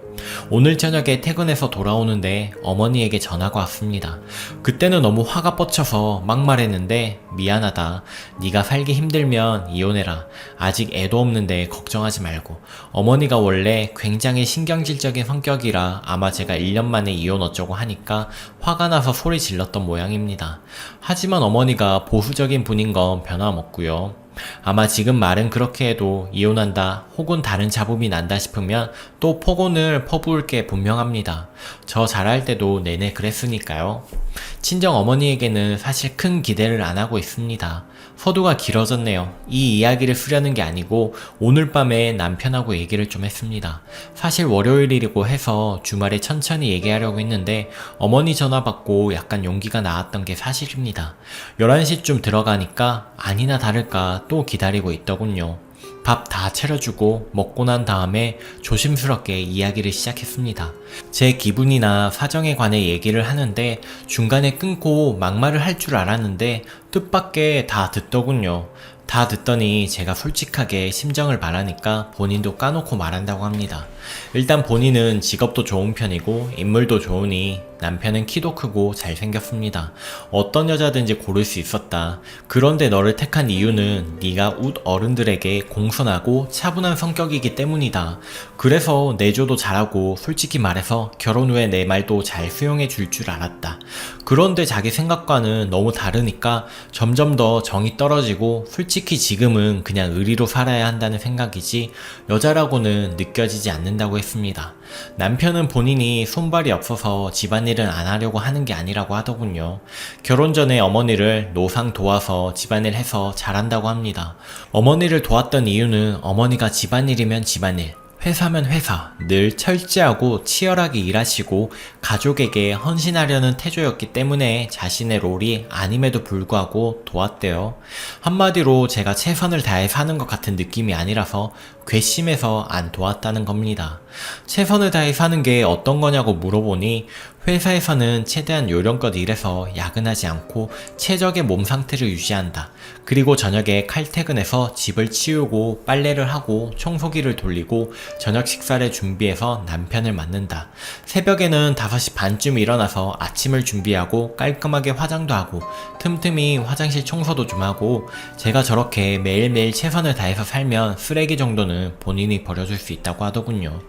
오늘 저녁에 퇴근해서 돌아오는데 어머니에게 전화가 왔습니다. 그때는 너무 화가 뻗쳐서 막 말했는데 미안하다. 네가 살기 힘들면 이혼해라. 아직 애도 없는데 걱정하지 말고. 어머니가 원래 굉장히 신경질적인 성격이라 아마 제가 1년 만에 이혼 어쩌고 하니까 화가 나서 소리 질렀던 모양입니다. 하지만 어머니가 보수적인 분인 건 변함없고요. 아마 지금 말은 그렇게 해도 이혼한다 혹은 다른 잡음이 난다 싶으면 또 폭언을 퍼부을 게 분명합니다. 저 잘할 때도 내내 그랬으니까요. 친정 어머니에게는 사실 큰 기대를 안 하고 있습니다. 서두가 길어졌네요. 이 이야기를 쓰려는 게 아니고 오늘 밤에 남편하고 얘기를 좀 했습니다. 사실 월요일이고 해서 주말에 천천히 얘기하려고 했는데 어머니 전화 받고 약간 용기가 나왔던 게 사실입니다. 11시쯤 들어가니까 아니나 다를까 또 기다리고 있더군요. 밥 다 차려주고 먹고 난 다음에 조심스럽게 이야기를 시작했습니다. 제 기분이나 사정에 관해 얘기를 하는데 중간에 끊고 막말을 할 줄 알았는데 뜻밖의 다 듣더군요. 다 듣더니 제가 솔직하게 심정을 말하니까 본인도 까놓고 말한다고 합니다. 일단 본인은 직업도 좋은 편이고 인물도 좋으니 남편은 키도 크고 잘생겼습니다. 어떤 여자든지 고를 수 있었다. 그런데 너를 택한 이유는 네가 웃 어른들에게 공손하고 차분한 성격이기 때문이다. 그래서 내조도 잘하고 솔직히 말해서 결혼 후에 내 말도 잘 수용해 줄 줄 알았다. 그런데 자기 생각과는 너무 다르니까 점점 더 정이 떨어지고 솔직히 지금은 그냥 의리로 살아야 한다는 생각이지 여자라고는 느껴지지 않는다고 했습니다. 남편은 본인이 손발이 없어서 집안일은 안 하려고 하는 게 아니라고 하더군요. 결혼 전에 어머니를 노상 도와서 집안일 해서 잘한다고 합니다. 어머니를 도왔던 이유는 어머니가 집안일이면 집안일, 회사면 회사, 늘 철저하고 치열하게 일하시고 가족에게 헌신하려는 태조였기 때문에 자신의 롤이 아님에도 불구하고 도왔대요. 한마디로 제가 최선을 다해 사는 것 같은 느낌이 아니라서 괘씸해서 안 도왔다는 겁니다. 최선을 다해 사는 게 어떤 거냐고 물어보니 회사에서는 최대한 요령껏 일해서 야근하지 않고 최적의 몸 상태를 유지한다. 그리고 저녁에 칼퇴근해서 집을 치우고 빨래를 하고 청소기를 돌리고 저녁 식사를 준비해서 남편을 맞는다. 새벽에는 5시 반쯤 일어나서 아침을 준비하고 깔끔하게 화장도 하고 틈틈이 화장실 청소도 좀 하고, 제가 저렇게 매일매일 최선을 다해서 살면 쓰레기 정도는 본인이 버려줄 수 있다고 하더군요.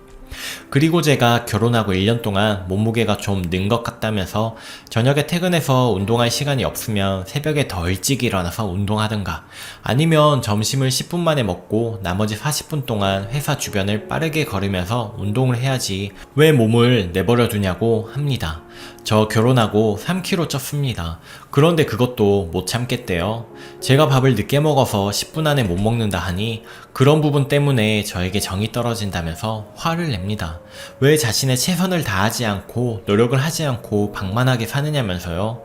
그리고 제가 결혼하고 1년 동안 몸무게가 좀 는 것 같다면서 저녁에 퇴근해서 운동할 시간이 없으면 새벽에 더 일찍 일어나서 운동하든가, 아니면 점심을 10분 만에 먹고 나머지 40분 동안 회사 주변을 빠르게 걸으면서 운동을 해야지 왜 몸을 내버려 두냐고 합니다. 저 결혼하고 3kg 쪘습니다. 그런데 그것도 못 참겠대요. 제가 밥을 늦게 먹어서 10분 안에 못 먹는다 하니 그런 부분 때문에 저에게 정이 떨어진다면서 화를 냅니다. 왜 자신의 최선을 다하지 않고 노력을 하지 않고 방만하게 사느냐면서요.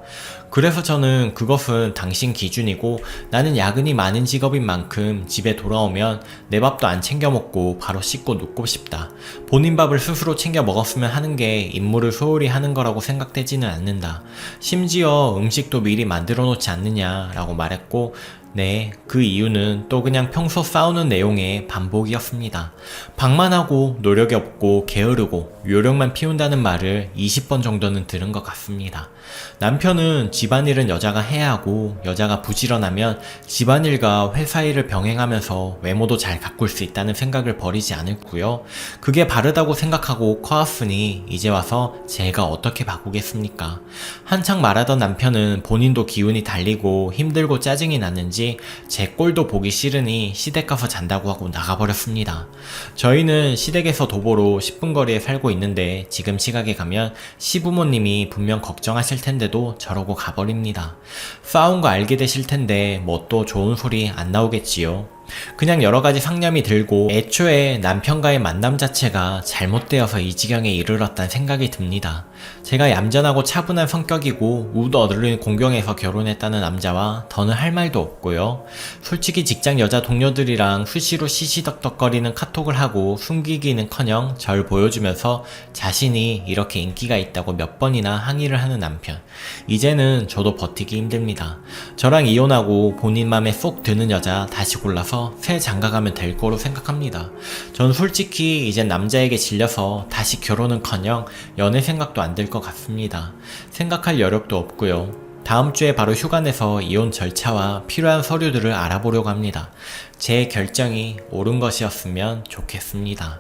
그래서 저는 그것은 당신 기준이고, 나는 야근이 많은 직업인 만큼 집에 돌아오면 내 밥도 안 챙겨 먹고 바로 씻고 눕고 싶다. 본인 밥을 스스로 챙겨 먹었으면 하는 게 임무를 소홀히 하는 거라고 생각되지는 않는다. 심지어 음식도 미리 만들어 놓지 않느냐라고 말했고, 네, 그 이유는 또 그냥 평소 싸우는 내용의 반복이었습니다. 방만하고 노력이 없고 게으르고 요령만 피운다는 말을 20번 정도는 들은 것 같습니다. 남편은 집안일은 여자가 해야 하고, 여자가 부지런하면 집안일과 회사일을 병행하면서 외모도 잘 가꿀 수 있다는 생각을 버리지 않았고요. 그게 바르다고 생각하고 커왔으니 이제 와서 제가 어떻게 바꾸겠습니까? 한창 말하던 남편은 본인도 기운이 달리고 힘들고 짜증이 났는지 제 꼴도 보기 싫으니 시댁 가서 잔다고 하고 나가버렸습니다. 저희는 시댁에서 도보로 10분 거리에 살고 있는데 지금 시각에 가면 시부모님이 분명 걱정하실 텐데도 저러고 가버립니다. 싸운 거 알게 되실 텐데 뭐 또 좋은 소리 안 나오겠지요. 그냥 여러가지 상념이 들고 애초에 남편과의 만남 자체가 잘못되어서 이 지경에 이르렀단 생각이 듭니다. 제가 얌전하고 차분한 성격이고 우도 어른을 공경해서 결혼했다는 남자와 더는 할 말도 없고요. 솔직히 직장 여자 동료들이랑 수시로 시시덕덕거리는 카톡을 하고 숨기기는커녕 절 보여주면서 자신이 이렇게 인기가 있다고 몇 번이나 항의를 하는 남편. 이제는 저도 버티기 힘듭니다. 저랑 이혼하고 본인 맘에 쏙 드는 여자 다시 골라서 새 장가가면 될 거로 생각합니다. 전 솔직히 이젠 남자에게 질려서 다시 결혼은커녕 연애 생각도 안 들 것 같습니다. 생각할 여력도 없고요. 다음 주에 바로 휴가 내서 이혼 절차와 필요한 서류들을 알아보려고 합니다. 제 결정이 옳은 것이었으면 좋겠습니다.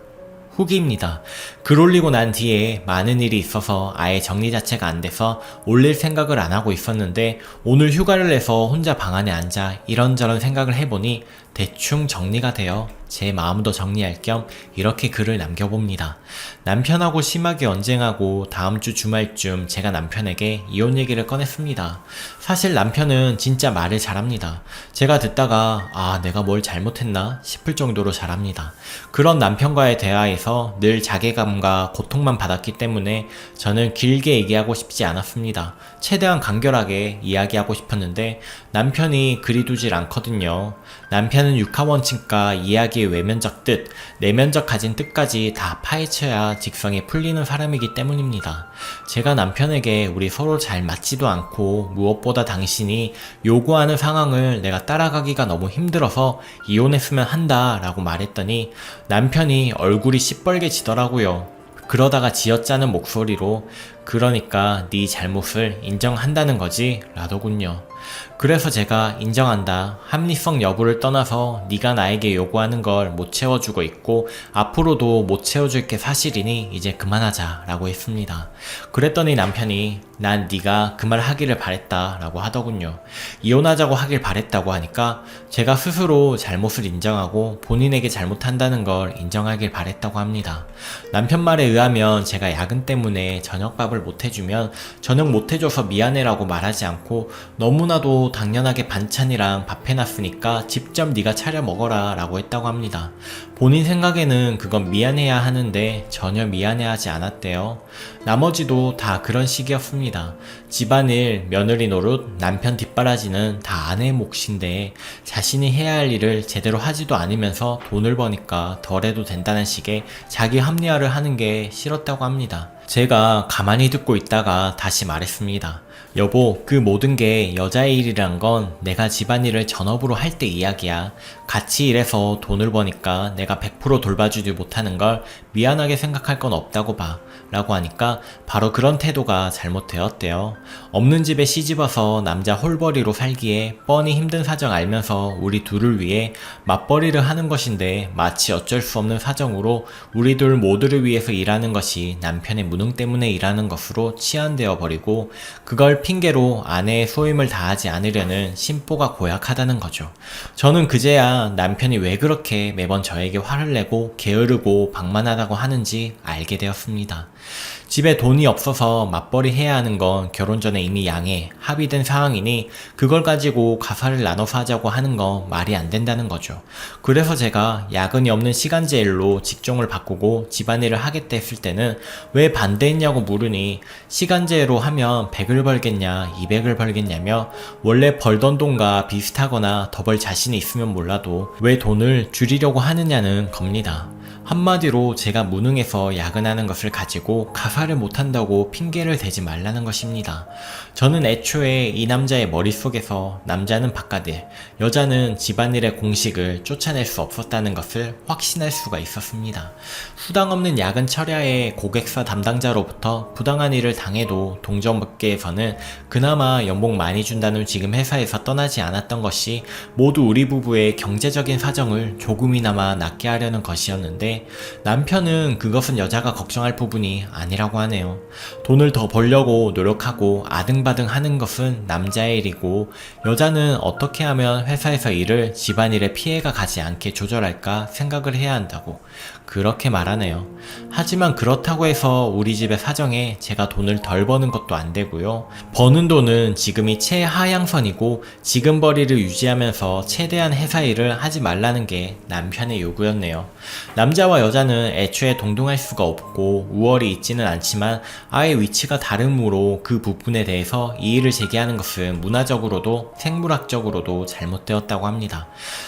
후기입니다. 글 올리고 난 뒤에 많은 일이 있어서 아예 정리 자체가 안 돼서 올릴 생각을 안 하고 있었는데, 오늘 휴가를 내서 혼자 방 안에 앉아 이런저런 생각을 해보니 대충 정리가 되어 제 마음도 정리할 겸 이렇게 글을 남겨봅니다. 남편하고 심하게 언쟁하고 다음 주 주말쯤 제가 남편에게 이혼 얘기를 꺼냈습니다. 사실 남편은 진짜 말을 잘합니다. 제가 듣다가 내가 뭘 잘못했나 싶을 정도로 잘합니다. 그런 남편과의 대화에서 늘 자괴감과 고통만 받았기 때문에 저는 길게 얘기하고 싶지 않았습니다. 최대한 간결하게 이야기하고 싶었는데 남편이 그리 두질 않거든요. 남편은 육하원칙과 이야기의 외면적 뜻, 내면적 가진 뜻까지 다 파헤쳐야 직성이 풀리는 사람이기 때문입니다. 제가 남편에게 우리 서로 잘 맞지도 않고 무엇보다 당신이 요구하는 상황을 내가 따라가기가 너무 힘들어서 이혼했으면 한다 라고 말했더니 남편이 얼굴이 시뻘개지더라고요. 그러다가 지어짜는 목소리로 그러니까 네 잘못을 인정한다는 거지 라더군요. 그래서 제가 인정한다. 합리성 여부를 떠나서 네가 나에게 요구하는 걸 못 채워주고 있고 앞으로도 못 채워줄 게 사실이니 이제 그만하자 라고 했습니다. 그랬더니 남편이 난 네가 그 말 하기를 바랬다 라고 하더군요. 이혼하자고 하길 바랬다고 하니까 제가 스스로 잘못을 인정하고 본인에게 잘못한다는 걸 인정하길 바랬다고 합니다. 남편 말에 의하면 제가 야근 때문에 저녁밥을 못 해주면 저녁 못 해줘서 미안해라고 말하지 않고 너무나도 당연하게 반찬이랑 밥 해놨으니까 직접 네가 차려 먹어라 라고 했다고 합니다. 본인 생각에는 그건 미안해야 하는데 전혀 미안해하지 않았대요. 나머지도 다 그런 식이었습니다. 집안일, 며느리 노릇, 남편 뒷바라지는 다 아내의 몫인데 자신이 해야 할 일을 제대로 하지도 않으면서 돈을 버니까 덜 해도 된다는 식의 자기 합리화를 하는 게 싫었다고 합니다. 제가 가만히 듣고 있다가 다시 말했습니다. 여보, 그 모든 게 여자의 일이란 건 내가 집안일을 전업으로 할 때 이야기야. 같이 일해서 돈을 버니까 내가 100% 돌봐주지 못하는 걸 미안하게 생각할 건 없다고 봐. 라고 하니까 바로 그런 태도가 잘못되었대요. 없는 집에 시집와서 남자 홀벌이로 살기에 뻔히 힘든 사정 알면서 우리 둘을 위해 맞벌이를 하는 것인데 마치 어쩔 수 없는 사정으로 우리 둘 모두를 위해서 일하는 것이 남편의 무능 때문에 일하는 것으로 치환되어 버리고 그걸 핑계로 아내의 소임을 다하지 않으려는 심보가 고약하다는 거죠. 저는 그제야 남편이 왜 그렇게 매번 저에게 화를 내고 게으르고 방만하다고 하는지 알게 되었습니다. 집에 돈이 없어서 맞벌이 해야 하는 건 결혼 전에 이미 양해, 합의된 사항이니 그걸 가지고 가사를 나눠서 하자고 하는 건 말이 안 된다는 거죠. 그래서 제가 야근이 없는 시간제 일로 직종을 바꾸고 집안일을 하겠다 했을 때는 왜 반대했냐고 물으니 시간제로 하면 100을 벌겠냐 200을 벌겠냐며 원래 벌던 돈과 비슷하거나 더 벌 자신이 있으면 몰라도 왜 돈을 줄이려고 하느냐는 겁니다. 한마디로 제가 무능해서 야근하는 것을 가지고 가사를 못한다고 핑계를 대지 말라는 것입니다. 저는 애초에 이 남자의 머릿속에서 남자는 바깥일, 여자는 집안일의 공식을 쫓아낼 수 없었다는 것을 확신할 수가 있었습니다. 수당 없는 야근 철야에 고객사 담당자로부터 부당한 일을 당해도 동정업계에서는 그나마 연봉 많이 준다는 지금 회사에서 떠나지 않았던 것이 모두 우리 부부의 경제적인 사정을 조금이나마 낫게 하려는 것이었는데 남편은 그것은 여자가 걱정할 부분이 아니라고 하네요. 돈을 더 벌려고 노력하고 아등바등 하는 것은 남자의 일이고 여자는 어떻게 하면 회사에서 일을 집안일에 피해가 가지 않게 조절할까 생각을 해야 한다고 그렇게 말하네요. 하지만 그렇다고 해서 우리 집의 사정에 제가 돈을 덜 버는 것도 안 되고요. 버는 돈은 지금이 최하향선이고 지금 벌이를 유지하면서 최대한 회사 일을 하지 말라는 게 남편의 요구였네요. 남자와 여자는 애초에 동등할 수가 없고 우월이 있지는 않지만 아예 위치가 다르므로 그 부분에 대해서 이의를 제기하는 것은 문화적으로도 생물학적으로도 잘못되었다고 합니다.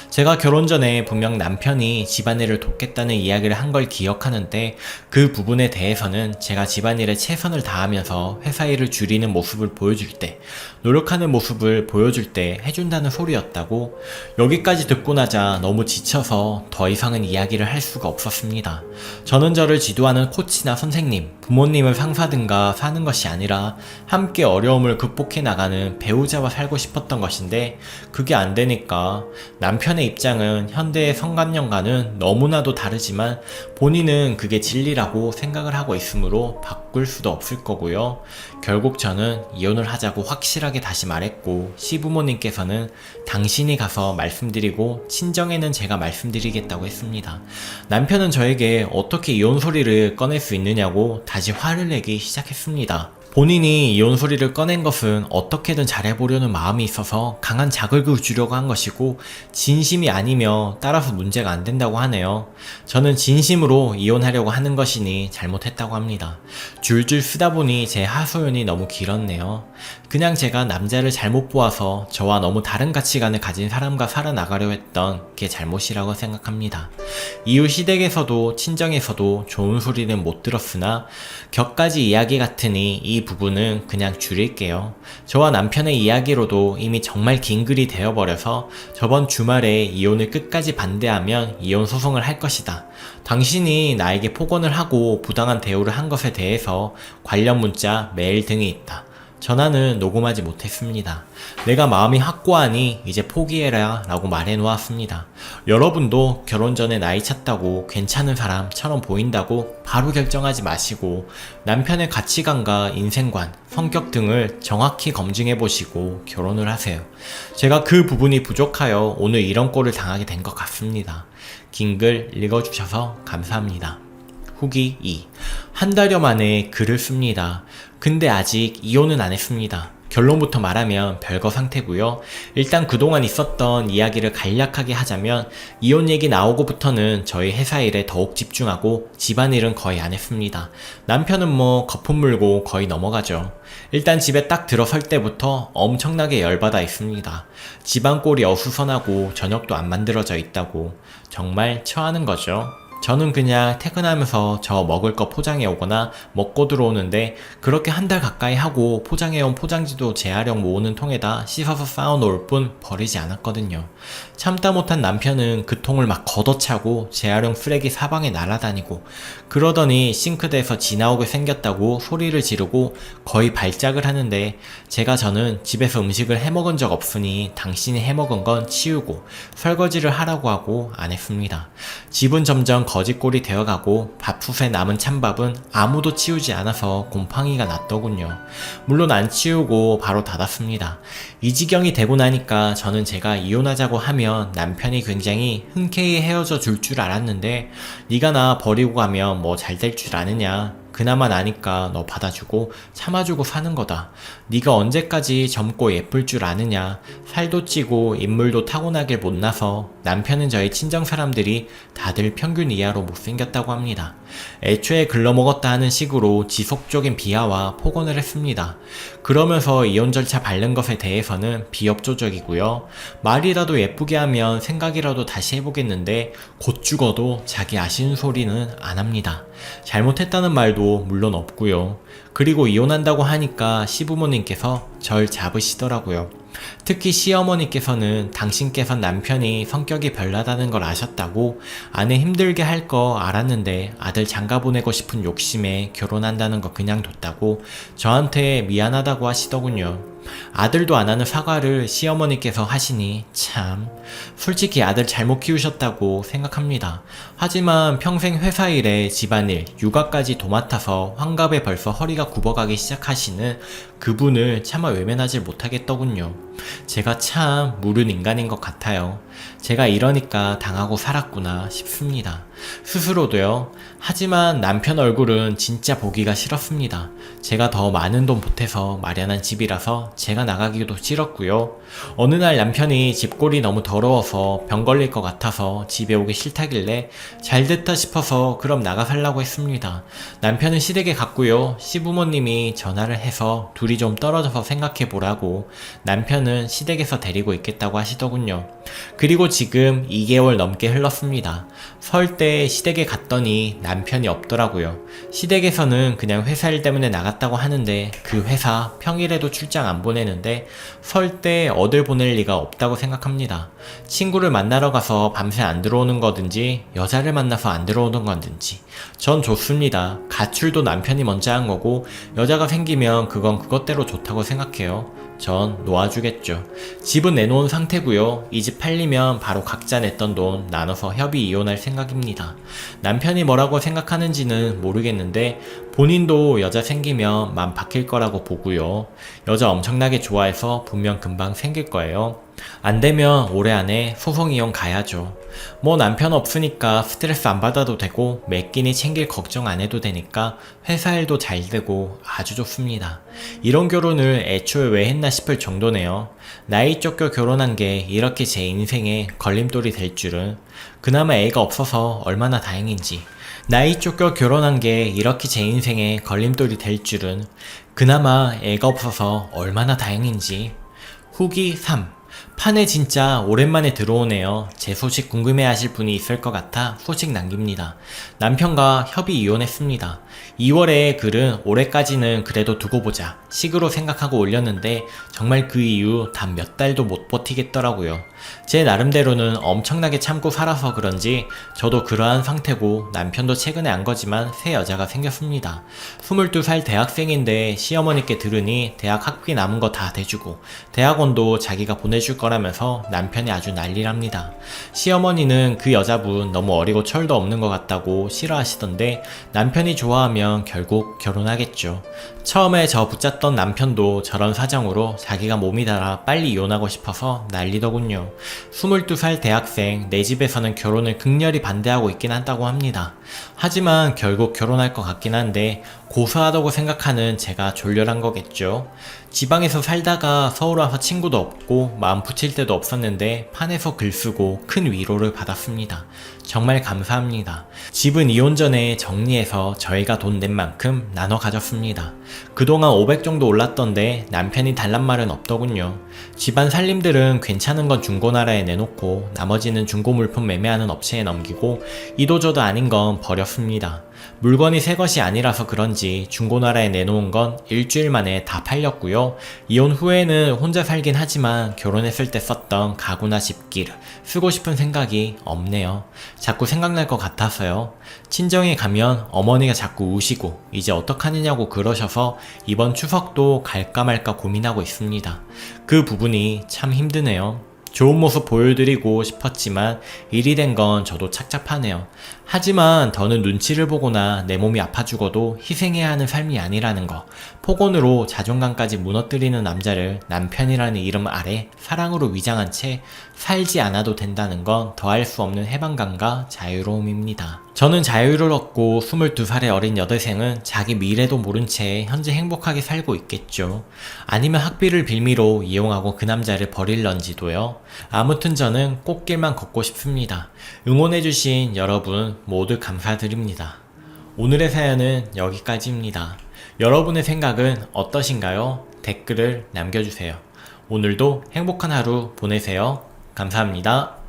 제가 결혼 전에 분명 남편이 집안일을 돕겠다는 이야기를 한 걸 기억하는데 그 부분에 대해서는 제가 집안일에 최선을 다하면서 회사 일을 줄이는 모습을 보여줄 때 노력하는 모습을 보여줄 때 해준다는 소리였다고. 여기까지 듣고 나자 너무 지쳐서 더 이상은 이야기를 할 수가 없었습니다. 저는 저를 지도하는 코치나 선생님, 부모님을 상사든가 사는 것이 아니라 함께 어려움을 극복해 나가는 배우자와 살고 싶었던 것인데 그게 안 되니까 남편의 입장은 현대의 성관념과는 너무나도 다르지만 본인은 그게 진리라고 생각을 하고 있으므로 바꿀 수도 없을 거고요. 결국 저는 이혼을 하자고 확실하게 다시 말했고 시부모님께서는 당신이 가서 말씀드리고 친정에는 제가 말씀드리겠다고 했습니다. 남편은 저에게 어떻게 이혼 소리를 꺼낼 수 있느냐고 다시 화를 내기 시작했습니다. 본인이 이혼 소리를 꺼낸 것은 어떻게든 잘해보려는 마음이 있어서 강한 자극을 주려고 한 것이고 진심이 아니며 따라서 문제가 안 된다고 하네요. 저는 진심으로 이혼하려고 하는 것이니 잘못했다고 합니다. 줄줄 쓰다 보니 제 하소연이 너무 길었네요. 그냥 제가 남자를 잘못 보아서 저와 너무 다른 가치관을 가진 사람과 살아나가려 했던 게 잘못이라고 생각합니다. 이후 시댁에서도 친정에서도 좋은 소리는 못 들었으나 격가지 이야기 같으니 이 부분은 그냥 줄일게요. 저와 남편의 이야기로도 이미 정말 긴 글이 되어버려서 저번 주말에 이혼을 끝까지 반대하면 이혼 소송을 할 것이다. 당신이 나에게 폭언을 하고 부당한 대우를 한 것에 대해서 관련 문자, 메일 등이 있다. 전화는 녹음하지 못했습니다. 내가 마음이 확고하니 이제 포기해라 라고 말해놓았습니다. 여러분도 결혼 전에 나이 찼다고 괜찮은 사람처럼 보인다고 바로 결정하지 마시고 남편의 가치관과 인생관, 성격 등을 정확히 검증해보시고 결혼을 하세요. 제가 그 부분이 부족하여 오늘 이런 꼴을 당하게 된 것 같습니다. 긴 글 읽어주셔서 감사합니다. 후기 2. 한 달여 만에 글을 씁니다. 근데 아직 이혼은 안 했습니다. 결론부터 말하면 별거 상태고요. 일단 그동안 있었던 이야기를 간략하게 하자면 이혼 얘기 나오고부터는 저희 회사 일에 더욱 집중하고 집안일은 거의 안 했습니다. 남편은 뭐 거품 물고 거의 넘어가죠. 일단 집에 딱 들어설 때부터 엄청나게 열받아 있습니다. 집안 꼴이 어수선하고 저녁도 안 만들어져 있다고. 정말 처하는 거죠. 저는 그냥 퇴근하면서 저 먹을 거 포장해 오거나 먹고 들어오는데 그렇게 한 달 가까이 하고 포장해온 포장지도 재활용 모으는 통에다 씻어서 쌓아놓을 뿐 버리지 않았거든요. 참다 못한 남편은 그 통을 막 걷어차고 재활용 쓰레기 사방에 날아다니고 그러더니 싱크대에서 지나오게 생겼다고 소리를 지르고 거의 발작을 하는데 저는 집에서 음식을 해먹은 적 없으니 당신이 해먹은 건 치우고 설거지를 하라고 하고 안 했습니다. 집은 점점 거지꼴이 되어가고 밥솥에 남은 찬밥은 아무도 치우지 않아서 곰팡이가 났더군요. 물론 안 치우고 바로 닫았습니다. 이 지경이 되고 나니까 저는 제가 이혼하자고 하면 남편이 굉장히 흔쾌히 헤어져 줄 줄 알았는데 네가 나 버리고 가면 뭐 잘 될 줄 아느냐. 그나마 나니까 너 받아주고 참아주고 사는 거다. 네가 언제까지 젊고 예쁠 줄 아느냐. 살도 찌고 인물도 타고나길 못나서 남편은 저희 친정 사람들이 다들 평균 이하로 못생겼다고 합니다. 애초에 글러먹었다 하는 식으로 지속적인 비하와 폭언을 했습니다. 그러면서 이혼 절차 밟는 것에 대해서는 비협조적이고요. 말이라도 예쁘게 하면 생각이라도 다시 해보겠는데 곧 죽어도 자기 아쉬운 소리는 안 합니다. 잘못했다는 말도 물론 없고요. 그리고 이혼한다고 하니까 시부모님께서 절 잡으시더라고요. 특히 시어머니께서는 당신께선 남편이 성격이 별나다는 걸 아셨다고 아내 힘들게 할 거 알았는데 아들 장가 보내고 싶은 욕심에 결혼한다는 거 그냥 뒀다고 저한테 미안하다고 하시더군요. 아들도 안 하는 사과를 시어머니께서 하시니 참 솔직히 아들 잘못 키우셨다고 생각합니다. 하지만 평생 회사 일에 집안일, 육아까지 도맡아서 환갑에 벌써 허리가 굽어가기 시작하시는 그분을 차마 외면하지 못하겠더군요. 제가 참 무른 인간인 것 같아요. 제가 이러니까 당하고 살았구나 싶습니다. 스스로도요. 하지만 남편 얼굴은 진짜 보기가 싫었습니다. 제가 더 많은 돈 보태서 마련한 집이라서 제가 나가기도 싫었고요. 어느 날 남편이 집골이 너무 더러워서 병 걸릴 것 같아서 집에 오기 싫다길래 잘됐다 싶어서 그럼 나가 살라고 했습니다. 남편은 시댁에 갔고요. 시부모님이 전화를 해서 둘이 좀 떨어져서 생각해보라고 남편은 시댁에서 데리고 있겠다고 하시더군요. 그리고 지금 2개월 넘게 흘렀습니다. 설 때 시댁에 갔더니 남편이 없더라고요. 시댁에서는 그냥 회사 일 때문에 나갔다고 하는데 그 회사 평일에도 출장 안 보내는데 설 때 어딜 보낼 리가 없다고 생각합니다. 친구를 만나러 가서 밤새 안 들어오는 거든지 여자를 만나서 안 들어오는 거든지 전 좋습니다. 가출도 남편이 먼저 한 거고 여자가 생기면 그건 그것대로 좋다고 생각해요. 전 놓아주겠죠. 집은 내놓은 상태고요. 이 집 팔리면 바로 각자 냈던 돈 나눠서 협의 이혼할 생각입니다. 남편이 뭐라고 생각하는지는 모르겠는데 본인도 여자 생기면 맘 바뀔 거라고 보고요. 여자 엄청나게 좋아해서 분명 금방 생길 거예요. 안 되면 올해 안에 소송 이혼 가야죠. 뭐 남편 없으니까 스트레스 안 받아도 되고 매 끼니 챙길 걱정 안 해도 되니까 회사 일도 잘 되고 아주 좋습니다. 이런 결혼을 애초에 왜 했나 싶을 정도네요. 나이 쫓겨 결혼한 게 이렇게 제 인생에 걸림돌이 될 줄은 그나마 애가 없어서 얼마나 다행인지 나이 쫓겨 결혼한 게 이렇게 제 인생에 걸림돌이 될 줄은 그나마 애가 없어서 얼마나 다행인지. 후기 3. 판에 진짜 오랜만에 들어오네요. 제 소식 궁금해하실 분이 있을 것 같아 소식 남깁니다. 남편과 협의 이혼했습니다. 2월에 글은 올해까지는 그래도 두고 보자 식으로 생각하고 올렸는데 정말 그 이후 단 몇 달도 못 버티겠더라고요. 제 나름대로는 엄청나게 참고 살아서 그런지 저도 그러한 상태고 남편도 최근에 안 거지만 새 여자가 생겼습니다. 22살 대학생인데 시어머니께 들으니 대학 학비 남은 거 다 대주고 대학원도 자기가 보내줄 거라면서 남편이 아주 난리랍니다. 시어머니는 그 여자분 너무 어리고 철도 없는 것 같다고 싫어하시던데 남편이 좋아하면 결국 결혼하겠죠. 처음에 저 붙잡던 남편도 저런 사정으로 자기가 몸이 달아 빨리 이혼하고 싶어서 난리더군요. 22살 대학생, 내 집에서는 결혼을 극렬히 반대하고 있긴 한다고 합니다. 하지만 결국 결혼할 것 같긴 한데 고소하다고 생각하는 제가 졸렬한 거겠죠. 지방에서 살다가 서울 와서 친구도 없고 마음 붙일 데도 없었는데 판에서 글 쓰고 큰 위로를 받았습니다. 정말 감사합니다. 집은 이혼 전에 정리해서 저희가 돈 낸 만큼 나눠 가졌습니다. 그동안 500 정도 올랐던데 남편이 달란 말은 없더군요. 집안 살림들은 괜찮은 건 중고나라에 내놓고 나머지는 중고 물품 매매하는 업체에 넘기고 이도저도 아닌 건 버렸습니다. 물건이 새 것이 아니라서 그런지 중고나라에 내놓은 건 일주일 만에 다 팔렸고요. 이혼 후에는 혼자 살긴 하지만 결혼했을 때 썼던 가구나 집기를 쓰고 싶은 생각이 없네요. 자꾸 생각날 것 같아서요. 친정에 가면 어머니가 자꾸 우시고 이제 어떡하느냐고 그러셔서 이번 추석도 갈까 말까 고민하고 있습니다. 그 부분이 참 힘드네요. 좋은 모습 보여드리고 싶었지만 일이 된 건 저도 착잡하네요. 하지만 더는 눈치를 보거나 내 몸이 아파 죽어도 희생해야 하는 삶이 아니라는 거. 폭언으로 자존감까지 무너뜨리는 남자를 남편이라는 이름 아래 사랑으로 위장한 채 살지 않아도 된다는 건 더할 수 없는 해방감과 자유로움입니다. 저는 자유를 얻고 22살의 어린 여대생은 자기 미래도 모른 채 현재 행복하게 살고 있겠죠. 아니면 학비를 빌미로 이용하고 그 남자를 버릴런지도요. 아무튼 저는 꽃길만 걷고 싶습니다. 응원해주신 여러분 모두 감사드립니다. 오늘의 사연은 여기까지입니다. 여러분의 생각은 어떠신가요? 댓글을 남겨주세요. 오늘도 행복한 하루 보내세요. 감사합니다.